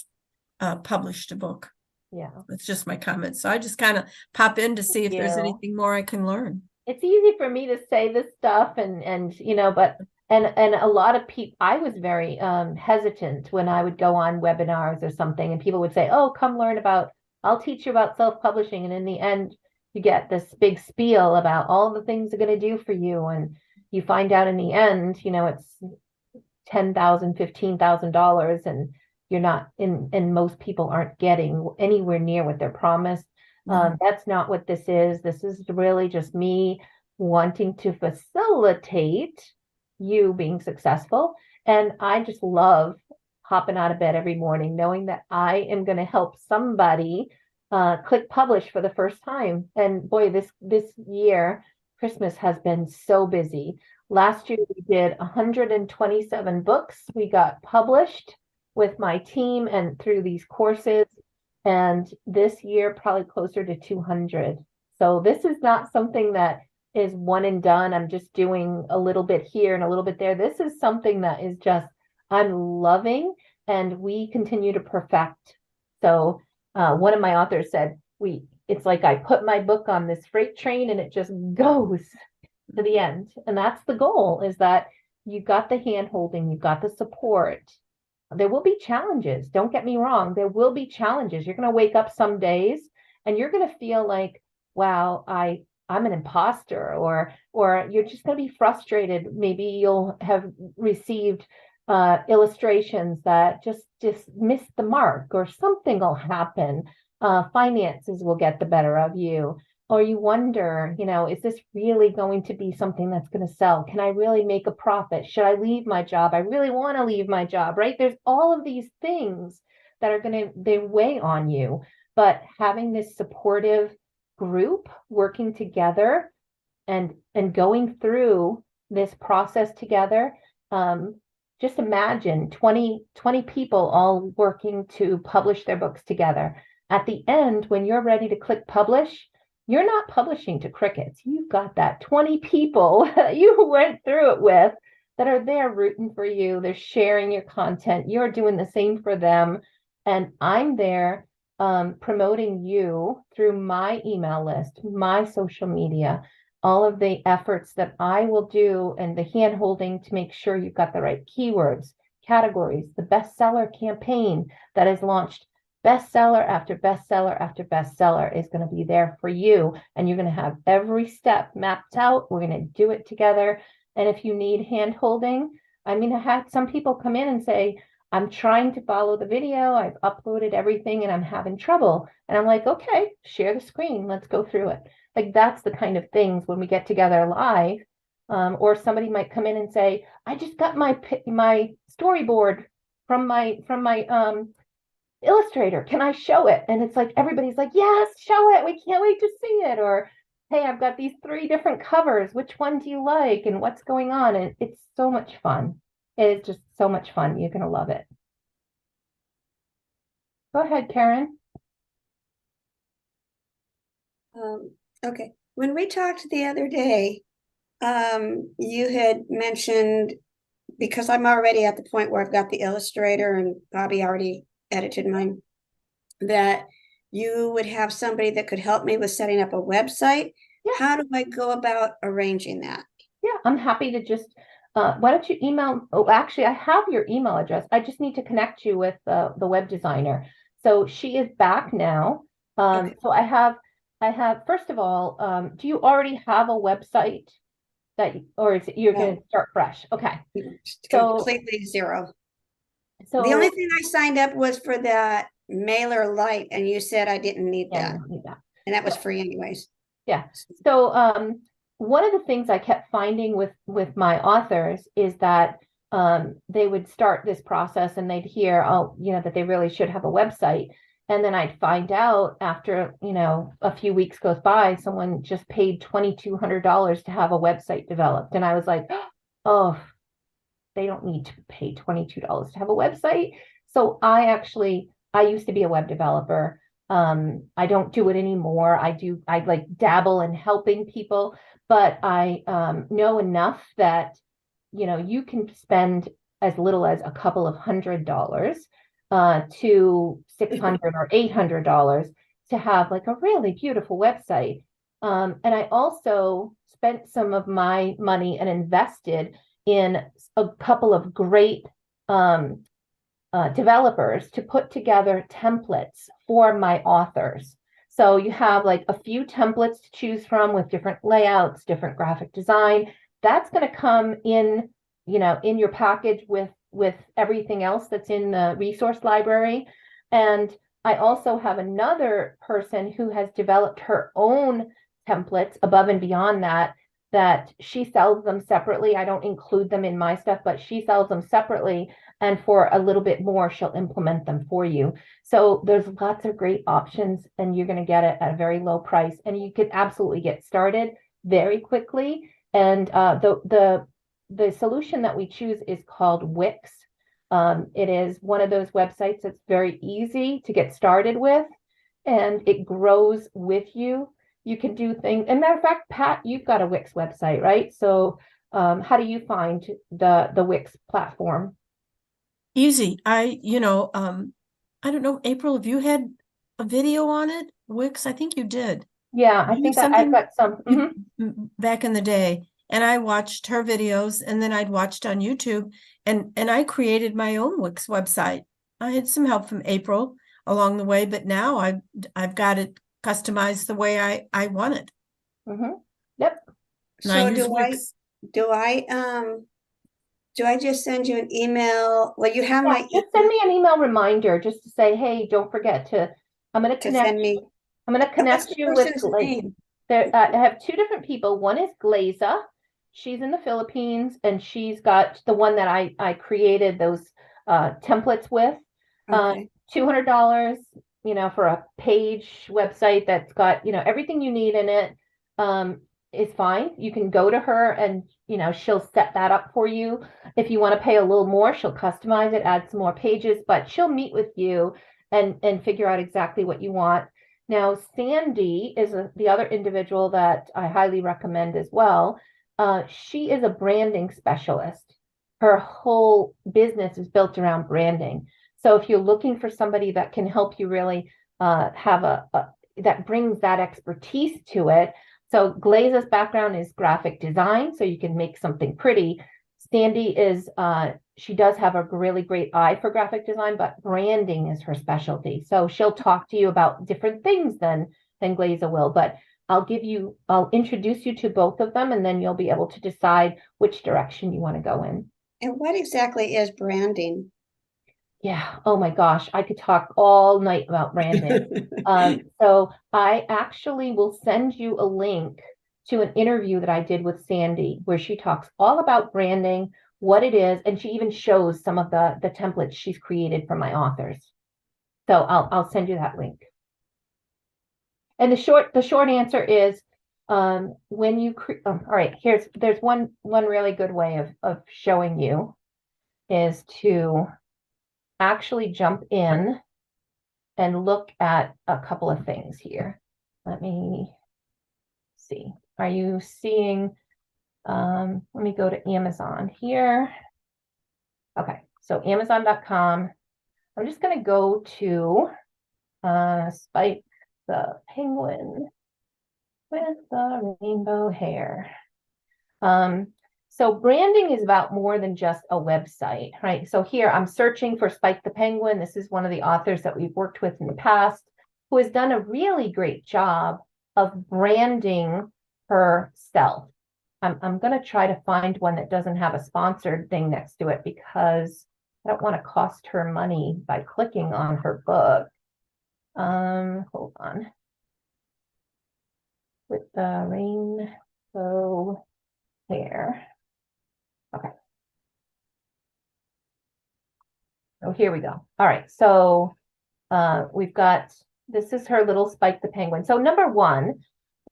published a book.
Yeah.
It's just my comments. So I just kind of pop in to see if there's anything more I can learn.
It's easy for me to say this stuff and but a lot of people, I was very hesitant when I would go on webinars or something and people would say, oh, come learn I'll teach you about self-publishing. And in the end, you get this big spiel about all the things they're going to do for you. And you find out in the end, it's $10,000, $15,000 and you're not and most people aren't getting anywhere near what they're promised. That's not what this is. This is really just me wanting to facilitate you being successful. And I just love hopping out of bed every morning, knowing that I am going to help somebody click publish for the first time. And boy, this year, Christmas has been so busy. Last year, we did 127 books. We got published with my team and through these courses. And this year, probably closer to 200. So this is not something that is one and done. I'm just doing a little bit here and a little bit there. This is something that is just, I'm loving, and we continue to perfect. So one of my authors said, it's like I put my book on this freight train and it just goes to the end. And that's the goal, is that you've got the hand holding, you've got the support. There will be challenges. Don't get me wrong. There will be challenges. You're going to wake up some days and you're going to feel like, wow, I'm an imposter, or you're just going to be frustrated. Maybe you'll have received illustrations that just missed the mark, or something will happen. Finances will get the better of you. Or you wonder, is this really going to be something that's going to sell? Can I really make a profit? Should I leave my job? I really want to leave my job, right? There's all of these things that are they weigh on you. But having this supportive group working together and going through this process together, just imagine 20 people all working to publish their books together. At the end, when you're ready to click publish, you're not publishing to crickets. You've got that 20 people that you went through it with that are there rooting for you. They're sharing your content. You're doing the same for them. And I'm there promoting you through my email list, my social media, all of the efforts that I will do and the hand holding to make sure you've got the right keywords, categories, the bestseller campaign that is launched. Bestseller after bestseller after bestseller is going to be there for you. And you're going to have every step mapped out. We're going to do it together. And if you need hand holding, I had some people come in and say, I'm trying to follow the video. I've uploaded everything and I'm having trouble. And I'm like, okay, share the screen. Let's go through it. Like, that's the kind of things when we get together live. Or somebody might come in and say, I just got my storyboard from my Illustrator, can I show it? And it's like, everybody's like, yes, show it. We can't wait to see it. Or, hey, I've got these 3 different covers. Which one do you like? And what's going on? And it's so much fun. It is just so much fun. You're going to love it. Go ahead, Karen.
Okay. When we talked the other day, you had mentioned, because I'm already at the point where I've got the Illustrator and Bobby already edited mine, that you would have somebody that could help me with setting up a website.
Yeah.
How do I go about arranging that?
Yeah, I'm happy to just, why don't you email, oh, actually, I have your email address. I just need to connect you with the web designer. So she is back now.
Okay.
So I have, first of all, do you already have a website that, or is it, you're going to start fresh? Okay. So
completely zero.
So
the only thing I signed up was for that mailer light, and you said I didn't need that. And that was free anyways.
Yeah. So one of the things I kept finding with my authors is that they would start this process and they'd hear, oh, that they really should have a website. And then I'd find out after, a few weeks goes by, someone just paid $2,200 to have a website developed. And I was like, oh, they don't need to pay $22 to have a website. So I used to be a web developer. I don't do it anymore. I like dabble in helping people, but I know enough that, you can spend as little as a couple of $100 to $600 or $800 to have like a really beautiful website. And I also spent some of my money and invested in a couple of great developers to put together templates for my authors. So you have like a few templates to choose from with different layouts, different graphic design. That's going to come in, in your package with everything else that's in the resource library. And I also have another person who has developed her own templates above and beyond that she sells them separately. I don't include them in my stuff, but she sells them separately. And for a little bit more, she'll implement them for you. So there's lots of great options and you're going to get it at a very low price. And you can absolutely get started very quickly. And the solution that we choose is called Wix. It is one of those websites that's very easy to get started with, and it grows with you. You can do things. And matter of fact, Pat, you've got a Wix website, right? So how do you find the Wix platform?
Easy. I don't know, April, have you had a video on it? Wix, I think you did.
Yeah, I think I've got some
back in the day. And I watched her videos, and then I'd watched on YouTube, and I created my own Wix website. I had some help from April along the way, but now I've got it customized the way I want it.
Yep.
So do I just send you an email? Well, you have my
just send me an email reminder just to say, hey, don't forget to. I'm going to connect you with Glaze. I have 2 different people. One is Glaza. She's in the Philippines, and she's got the one that I created those templates with.
Okay.
$200, for a page website that's got, everything you need in it, is fine. You can go to her and, she'll set that up for you. If you want to pay a little more, she'll customize it, add some more pages, but she'll meet with you and figure out exactly what you want. Now, Sandy is the other individual that I highly recommend as well. She is a branding specialist. Her whole business is built around branding. So if you're looking for somebody that can help you really have that brings that expertise to it. So Glaze's background is graphic design, so you can make something pretty. Sandy is, she does have a really great eye for graphic design, but branding is her specialty. So she'll talk to you about different things than Glaze will, but I'll introduce you to both of them, and then you'll be able to decide which direction you want to go in.
And what exactly is branding?
Yeah. Oh my gosh. I could talk all night about branding. So I actually will send you a link to an interview that I did with Sandy, where she talks all about branding, what it is, and she even shows some of the templates she's created for my authors. So I'll send you that link. And the short answer is, when you all right, there's one really good way of showing you is to actually jump in and look at a couple of things here. Let me see. Are you seeing? Let me go to Amazon here. Okay, so Amazon.com. I'm just going to go to Spike the Penguin with the rainbow hair. So branding is about more than just a website, right? So here I'm searching for Spike the Penguin. This is one of the authors that we've worked with in the past, who has done a really great job of branding herself. I'm going to try to find one that doesn't have a sponsored thing next to it, because I don't want to cost her money by clicking on her book. Hold on. With the rainbow hair. Okay. Oh, here we go. All right. So we've got, this is her little Spike the Penguin. So number one,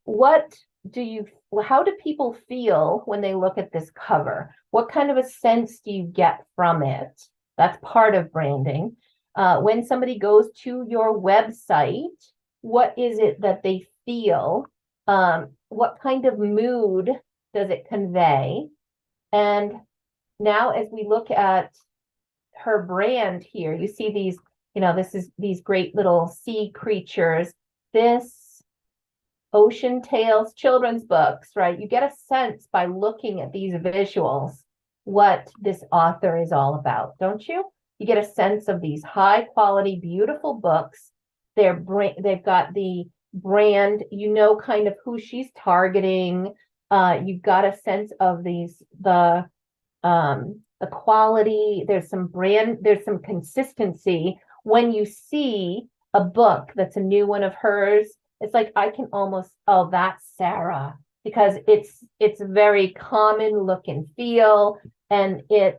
how do people feel when they look at this cover? What kind of a sense do you get from it? That's part of branding. When somebody goes to your website, what is it that they feel? What kind of mood does it convey? And now as we look at her brand here, you see these, these great little sea creatures, this Ocean Tales children's books, right? You get a sense by looking at these visuals what this author is all about, don't you? You get a sense of these high quality, beautiful books. They've got the brand, kind of who she's targeting. You've got a sense of the quality. There's some consistency. When you see a book that's a new one of hers, it's like I can almost, oh, that's Sarah, because it's very common look and feel, and you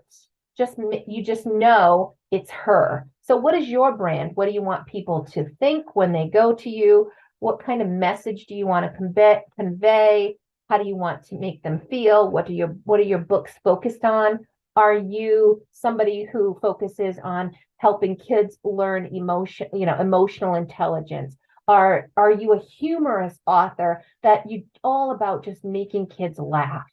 just know it's her. So what is your brand? What do you want people to think when they go to you? What kind of message do you want to convey? How do you want to make them feel? What are your books focused on? Are you somebody who focuses on helping kids learn emotional intelligence? Are you a humorous author that you all about just making kids laugh,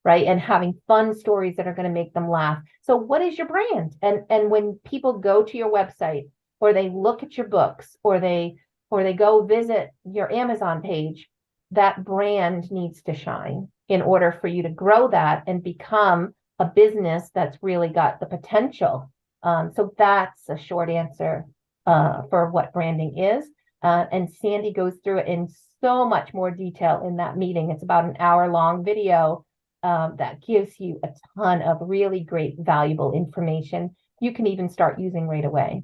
right? And having fun stories that are going to make them laugh. So what is your brand? And when people go to your website, or they look at your books, or they go visit your Amazon page, that brand needs to shine in order for you to grow that and become a business that's really got the potential. So that's a short answer for what branding is. And Sandy goes through it in so much more detail in that meeting. It's about an hour-long video that gives you a ton of really great, valuable information you can even start using right away.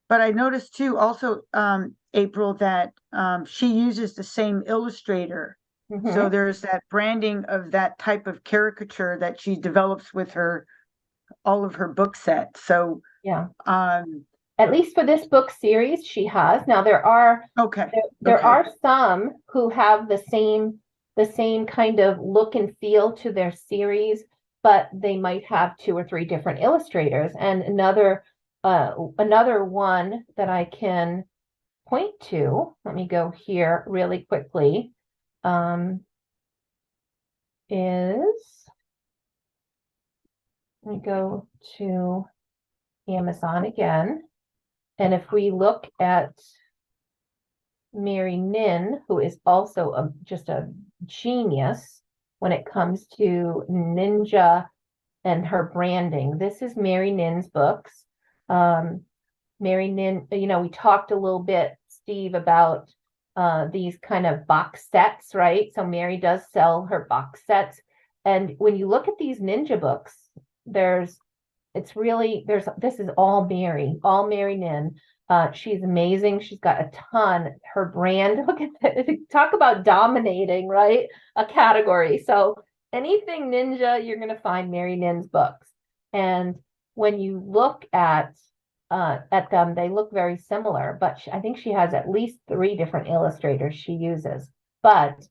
But I noticed too, also, April, that she uses the same illustrator.
Mm-hmm.
So there's that branding of that type of caricature that she develops with all of her book sets. So
yeah. At least for this book series, she has. Now there are there are some who have the same kind of look and feel to their series, but they might have 2 or 3 different illustrators. And another one that I can point to, let me go here really quickly, is, let me go to Amazon again. And if we look at Mary Nin, who is also just a genius when it comes to ninja and her branding. This is Mary Nin's books. Mary Nin, we talked a little bit, Steve, about these kind of box sets, right? So Mary does sell her box sets. And when you look at these ninja books, this is all Mary Nin. She's amazing. She's got a ton. Her brand, look at that. Talk about dominating, right? A category. So anything ninja, you're going to find Mary Nin's books. And when you look at at them, they look very similar, but I think she has at least 3 different illustrators she uses. But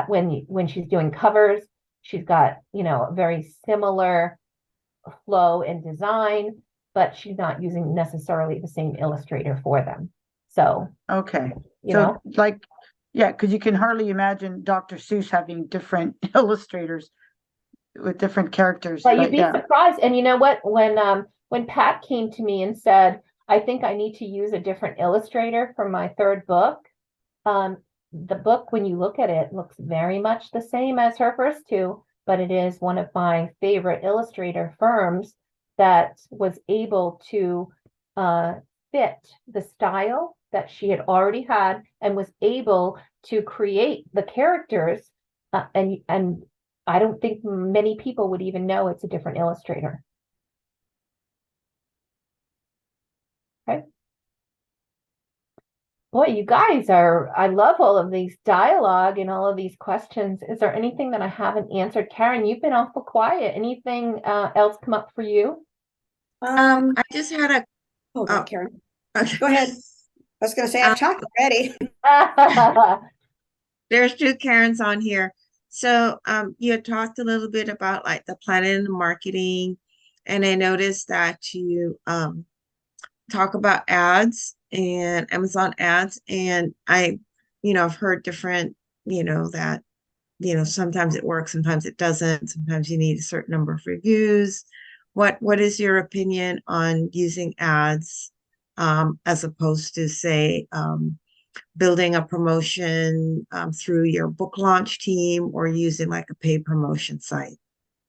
when she's doing covers, she's got, a very similar flow and design, but she's not using necessarily the same illustrator for them. So,
Okay,
you
so
know,
like, yeah, because you can hardly imagine Dr. Seuss having different illustrators with different characters,
but you'd
but
be
yeah,
surprised. And you know what? When Pat came to me and said, I think I need to use a different illustrator for my 3rd book, the book, when you look at it, looks very much the same as her first 2, but it is one of my favorite illustrator firms that was able to fit the style that she had already had and was able to create the characters. And I don't think many people would even know it's a different illustrator. Okay. Boy, you guys I love all of these dialogue and all of these questions. Is there anything that I haven't answered? Karen, you've been awful quiet. Anything else come up for you?
Um,
I just had a
hold
oh,
on, Karen.
okay.
Go ahead. I was gonna say I've talked already.
There's 2 Karens on here. So you had talked a little bit about like the planning and the marketing, and I noticed that you talk about ads and Amazon ads, and I've heard different, that sometimes it works, sometimes it doesn't, sometimes you need a certain number of reviews. What is your opinion on using ads as opposed to, say, building a promotion through your book launch team, or using like a paid promotion site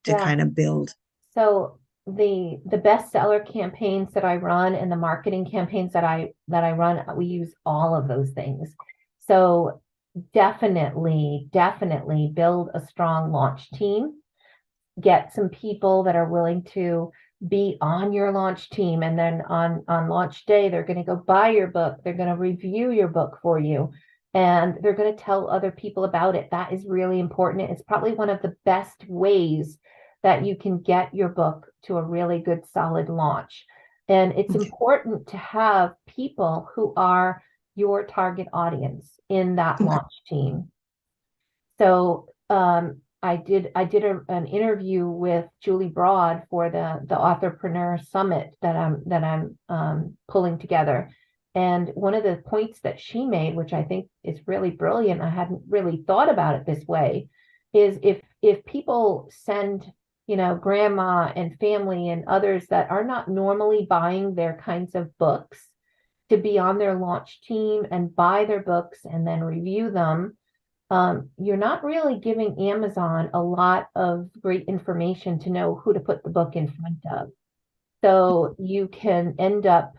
to
Yeah.
kind of build?
So the bestseller campaigns that I run and the marketing campaigns that I run, we use all of those things. So definitely build a strong launch team. Get some people that are willing to be on your launch team, and then on launch day, they're going to go buy your book. They're going to review your book for you, and they're going to tell other people about it. That is really important. It's probably one of the best ways that you can get your book to a really good, solid launch. And it's
Okay.
important to have people who are your target audience in that
Okay.
launch team. So I did an interview with Julie Broad for the Authorpreneur Summit that I'm pulling together. And one of the points that she made, which I think is really brilliant, I hadn't really thought about it this way, is if people send, grandma and family and others that are not normally buying their kinds of books to be on their launch team and buy their books and then review them, you're not really giving Amazon a lot of great information to know who to put the book in front of. So you can end up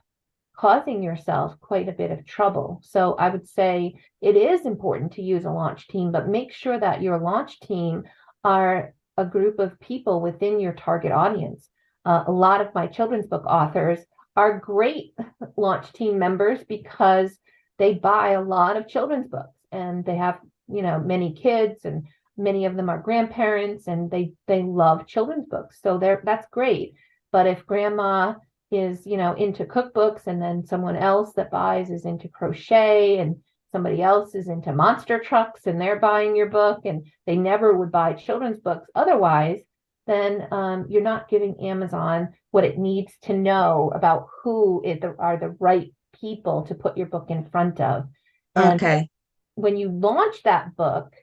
causing yourself quite a bit of trouble. So I would say it is important to use a launch team, but make sure that your launch team are a group of people within your target audience. A lot of my children's book authors are great launch team members because they buy a lot of children's books, and they have, many kids, and many of them are grandparents, and they love children's books. So that's great. But if grandma is, into cookbooks, and then someone else that buys is into crochet, and somebody else is into monster trucks, and they're buying your book, and they never would buy children's books otherwise, then you're not giving Amazon what it needs to know about who are the right people to put your book in front of. And
Okay.
when you launch that book,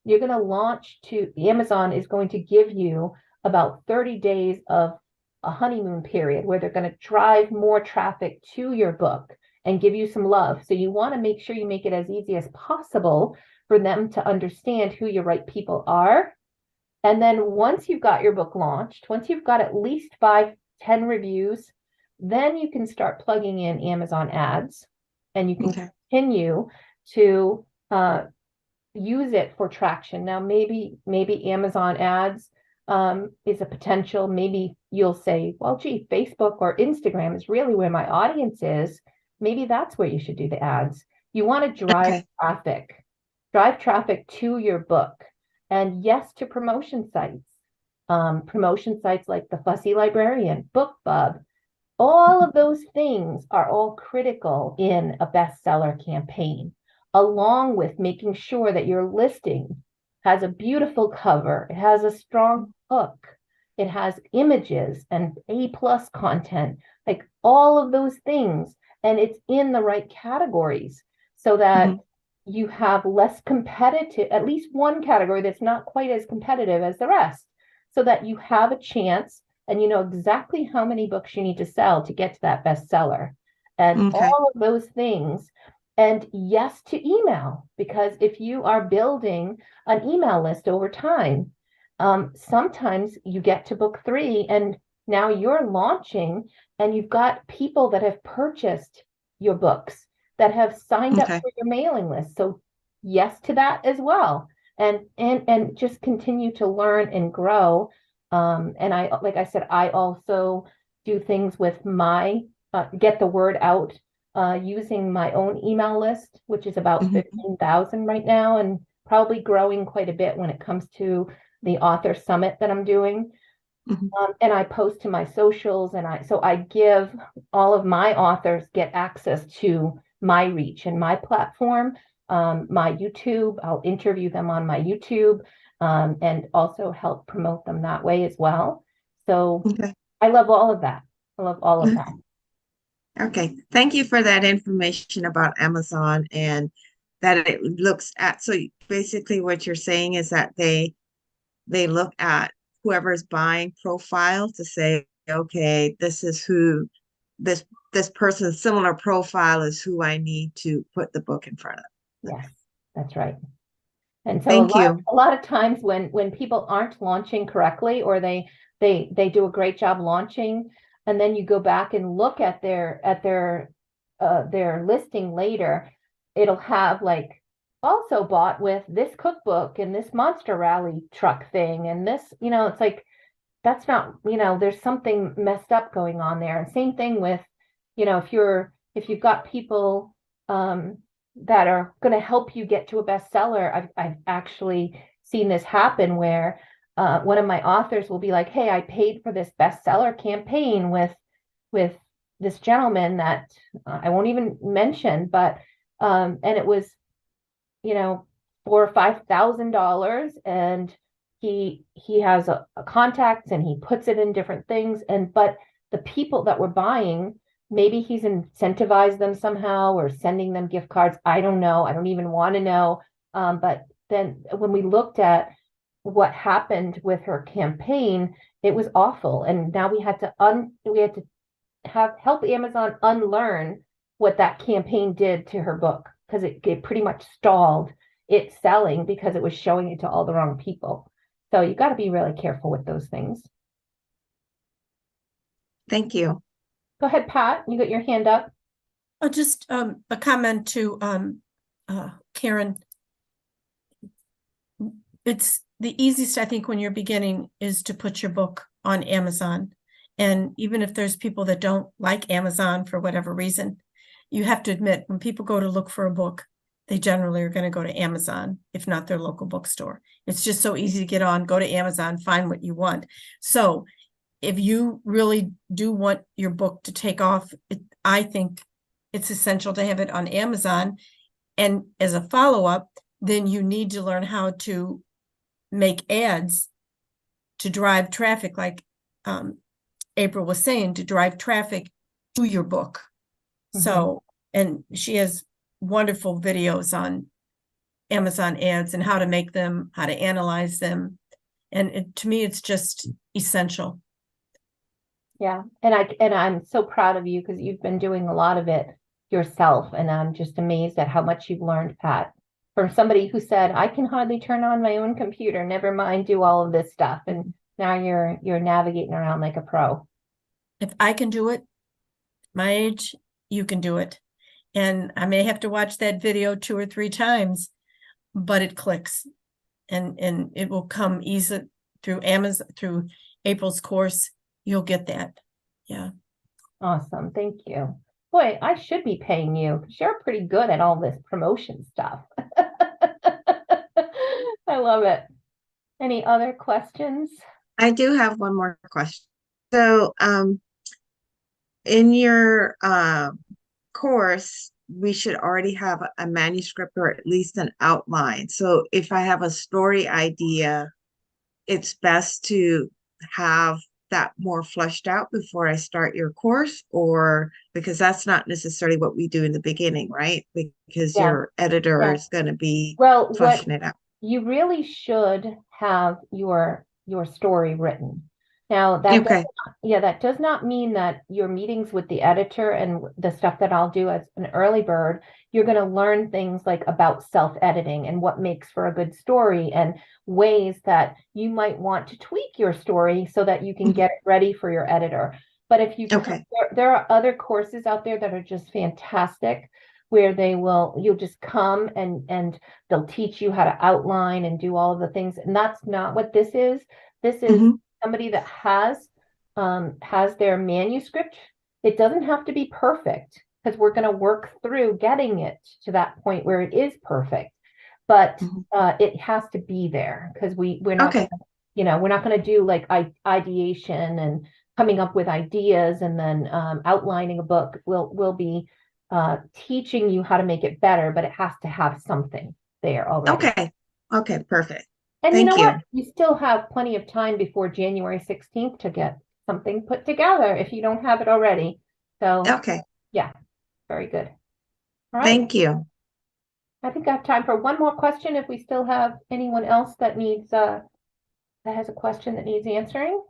you're going to launch to Amazon is going to give you about 30 days of a honeymoon period where they're going to drive more traffic to your book and give you some love. So you want to make sure you make it as easy as possible for them to understand who your right people are. And then once you've got your book launched, once you've got at least 5-10 reviews, then you can start plugging in Amazon ads, and you can continue to use it for traction. Now, maybe Amazon ads is a potential. Maybe you'll say, well, gee, Facebook or Instagram is really where my audience is. Maybe that's where you should do the ads. You want to drive traffic to your book. And yes, to promotion sites like the Fussy Librarian, BookBub, All of those things are all critical in a bestseller campaign, along with making sure that your listing has a beautiful cover, it has a strong hook, it has images and A+ content, like all of those things, and it's in the right categories so that
Mhm.
you have less competitive, at least one category that's not quite as competitive as the rest, so that you have a chance and you know exactly how many books you need to sell to get to that bestseller and
Okay.
all of those things. And yes to email, because if you are building an email list over time, sometimes you get to book 3 and now you're launching and you've got people that have purchased your books that have signed up
Okay.
for your mailing list. So yes to that as well. And just continue to learn and grow. And I, like I said, I also do things with my get the word out using my own email list, which is about
Mhm.
15,000 right now, and probably growing quite a bit when it comes to the author summit that I'm doing.
Mhm.
And I post to my socials, and I give all of my authors get access to my reach and my platform, my YouTube. I'll interview them on my YouTube, and also help promote them that way as well. So
Okay.
I love all of that. I love all of that.
Okay. Thank you for that information about Amazon and that it looks at. So basically what you're saying is that they look at whoever's buying profile to say, okay, this is who this this person's similar profile is who I need to put the book in front of.
Yes, that's right. And so
Thank you.
a lot of times when people aren't launching correctly, or they do a great job launching, and then you go back and look at their listing later, it'll have like also bought with this cookbook and this Monster Rally truck thing and this, it's like that's not, there's something messed up going on there. And same thing with, if you've got people that are going to help you get to a bestseller. I've actually seen this happen where one of my authors will be like, hey, I paid for this bestseller campaign with this gentleman that I won't even mention, but and it was, $4,000 or $5,000, and he has a contacts and he puts it in different things, but the people that were buying, maybe he's incentivized them somehow or sending them gift cards. I don't know. I don't even want to know. But then when we looked at what happened with her campaign, it was awful. And now we had to have help Amazon unlearn what that campaign did to her book, because it pretty much stalled its selling because it was showing it to all the wrong people. So you got to be really careful with those things.
Thank you.
Go ahead, Pat. You got your hand up.
Just a comment to Karen. It's the easiest, I think, when you're beginning is to put your book on Amazon. And even if there's people that don't like Amazon for whatever reason, you have to admit when people go to look for a book, they generally are going to go to Amazon, if not their local bookstore. It's just so easy to get on, go to Amazon, find what you want. So if you really do want your book to take off, I think it's essential to have it on Amazon. And as a follow-up, then you need to learn how to make ads to drive traffic, like April was saying, to drive traffic to your book. So, and she has wonderful videos on Amazon ads and how to make them, how to analyze them. And to me, it's just essential.
Yeah. And I'm so proud of you because you've been doing a lot of it yourself. And I'm just amazed at how much you've learned, Pat, from somebody who said, I can hardly turn on my own computer, never mind do all of this stuff. And now you're navigating around like a pro.
If I can do it, my age, you can do it. And I may have to watch that video 2 or 3 times, but it clicks and it will come easy through Amazon, through April's course. You'll get that. Yeah.
Awesome. Thank you. Boy, I should be paying you because you're pretty good at all this promotion stuff. I love it. Any other questions?
I do have one more question. So, in your course, we should already have a manuscript or at least an outline. So if I have a story idea, it's best to have that more fleshed out before I start your course, or because that's not necessarily what we do in the beginning, right? Because
Yeah.
your editor
Yeah.
is going to be
Well, what
fleshing it out.
you really should have your story written. Now that
Okay.
that does not mean that your meetings with the editor and the stuff that I'll do as an early bird, you're going to learn things like about self-editing and what makes for a good story and ways that you might want to tweak your story so that you can get it ready for your editor. But if you
Okay.
there are other courses out there that are just fantastic where you'll just come and they'll teach you how to outline and do all of the things. And that's not what this is. This is somebody that has their manuscript. It doesn't have to be perfect because we're going to work through getting it to that point where it is perfect. But it has to be there because we're not
Okay.
we're not going to do like ideation and coming up with ideas and then outlining a book. We'll be teaching you how to make it better, but it has to have something there already.
Okay. Okay, perfect.
And
Thank
you know
you.
what? You still have plenty of time before January 16th to get something put together if you don't have it already. So
Okay.
yeah, very good. All right.
Thank you.
I think I have time for one more question if we still have anyone else that needs that has a question that needs answering.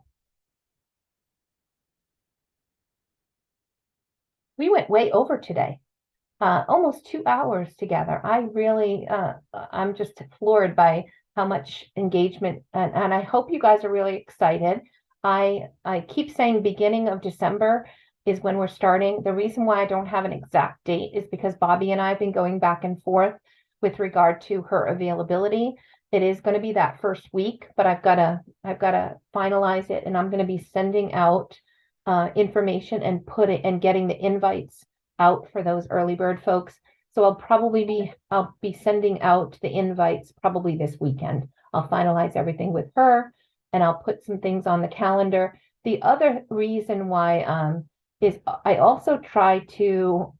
We went way over today. Almost 2 hours together. I really, I'm just floored by how much engagement, and I hope you guys are really excited. I keep saying beginning of December is when we're starting. The reason why I don't have an exact date is because Bobby and I have been going back and forth with regard to her availability. It is going to be that first week, but I've got to finalize it, and I'm going to be sending out information and getting the invites out for those early bird folks. So I'll be sending out the invites probably this weekend. I'll finalize everything with her and I'll put some things on the calendar. The other reason why is I also try to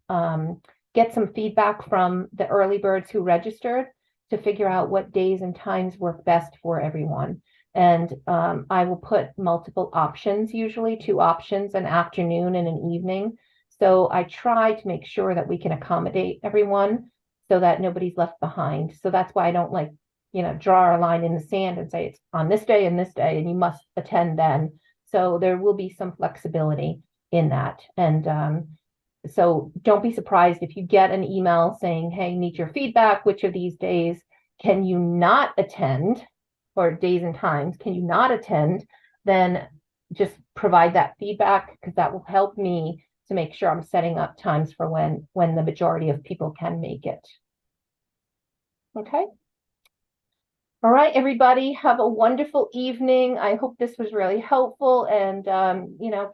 get some feedback from the early birds who registered to figure out what days and times work best for everyone. And I will put multiple options, usually 2 options, an afternoon and an evening. So I try to make sure that we can accommodate everyone so that nobody's left behind. So that's why I don't draw a line in the sand and say it's on this day and you must attend then. So there will be some flexibility in that. And so don't be surprised if you get an email saying, hey, need your feedback. Which of these days can you not attend, or days and times can you not attend? Then just provide that feedback because that will help me to make sure I'm setting up times for when the majority of people can make it. Okay. All right, everybody, have a wonderful evening. I hope this was really helpful, and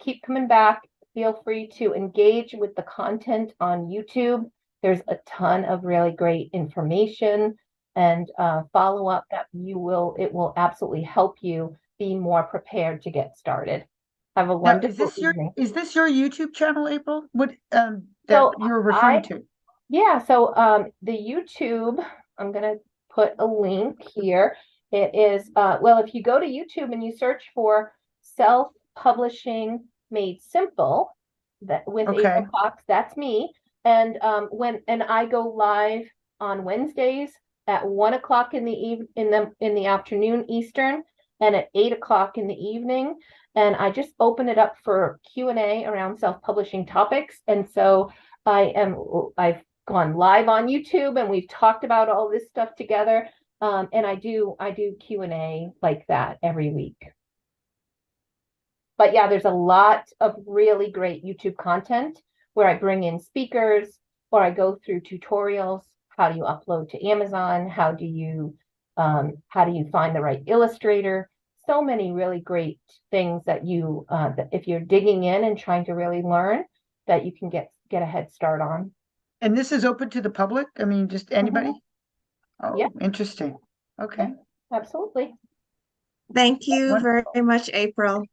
keep coming back. Feel free to engage with the content on YouTube. There's a ton of really great information and follow up that it will absolutely help you be more prepared to get started. Have a wonderful evening.
Is this your YouTube channel, April? What
So
that you're referring to?
Yeah, so the YouTube, I'm gonna put a link here. It is well, if you go to YouTube and you search for self-publishing made simple, that with April Cox, that's me. And I go live on Wednesdays at 1 o'clock in the afternoon Eastern and at 8 o'clock in the evening. And I just open it up for Q&A around self-publishing topics. And so I've gone live on YouTube and we've talked about all this stuff together. And I do Q&A like that every week. But yeah, there's a lot of really great YouTube content where I bring in speakers or I go through tutorials. How do you upload to Amazon? How do you find the right illustrator? So many really great things that that if you're digging in and trying to really learn, that you can get a head start on.
And this is open to the public? I mean, just anybody? Oh,
yeah.
Interesting. Okay.
Yeah, absolutely.
Thank you very much, April.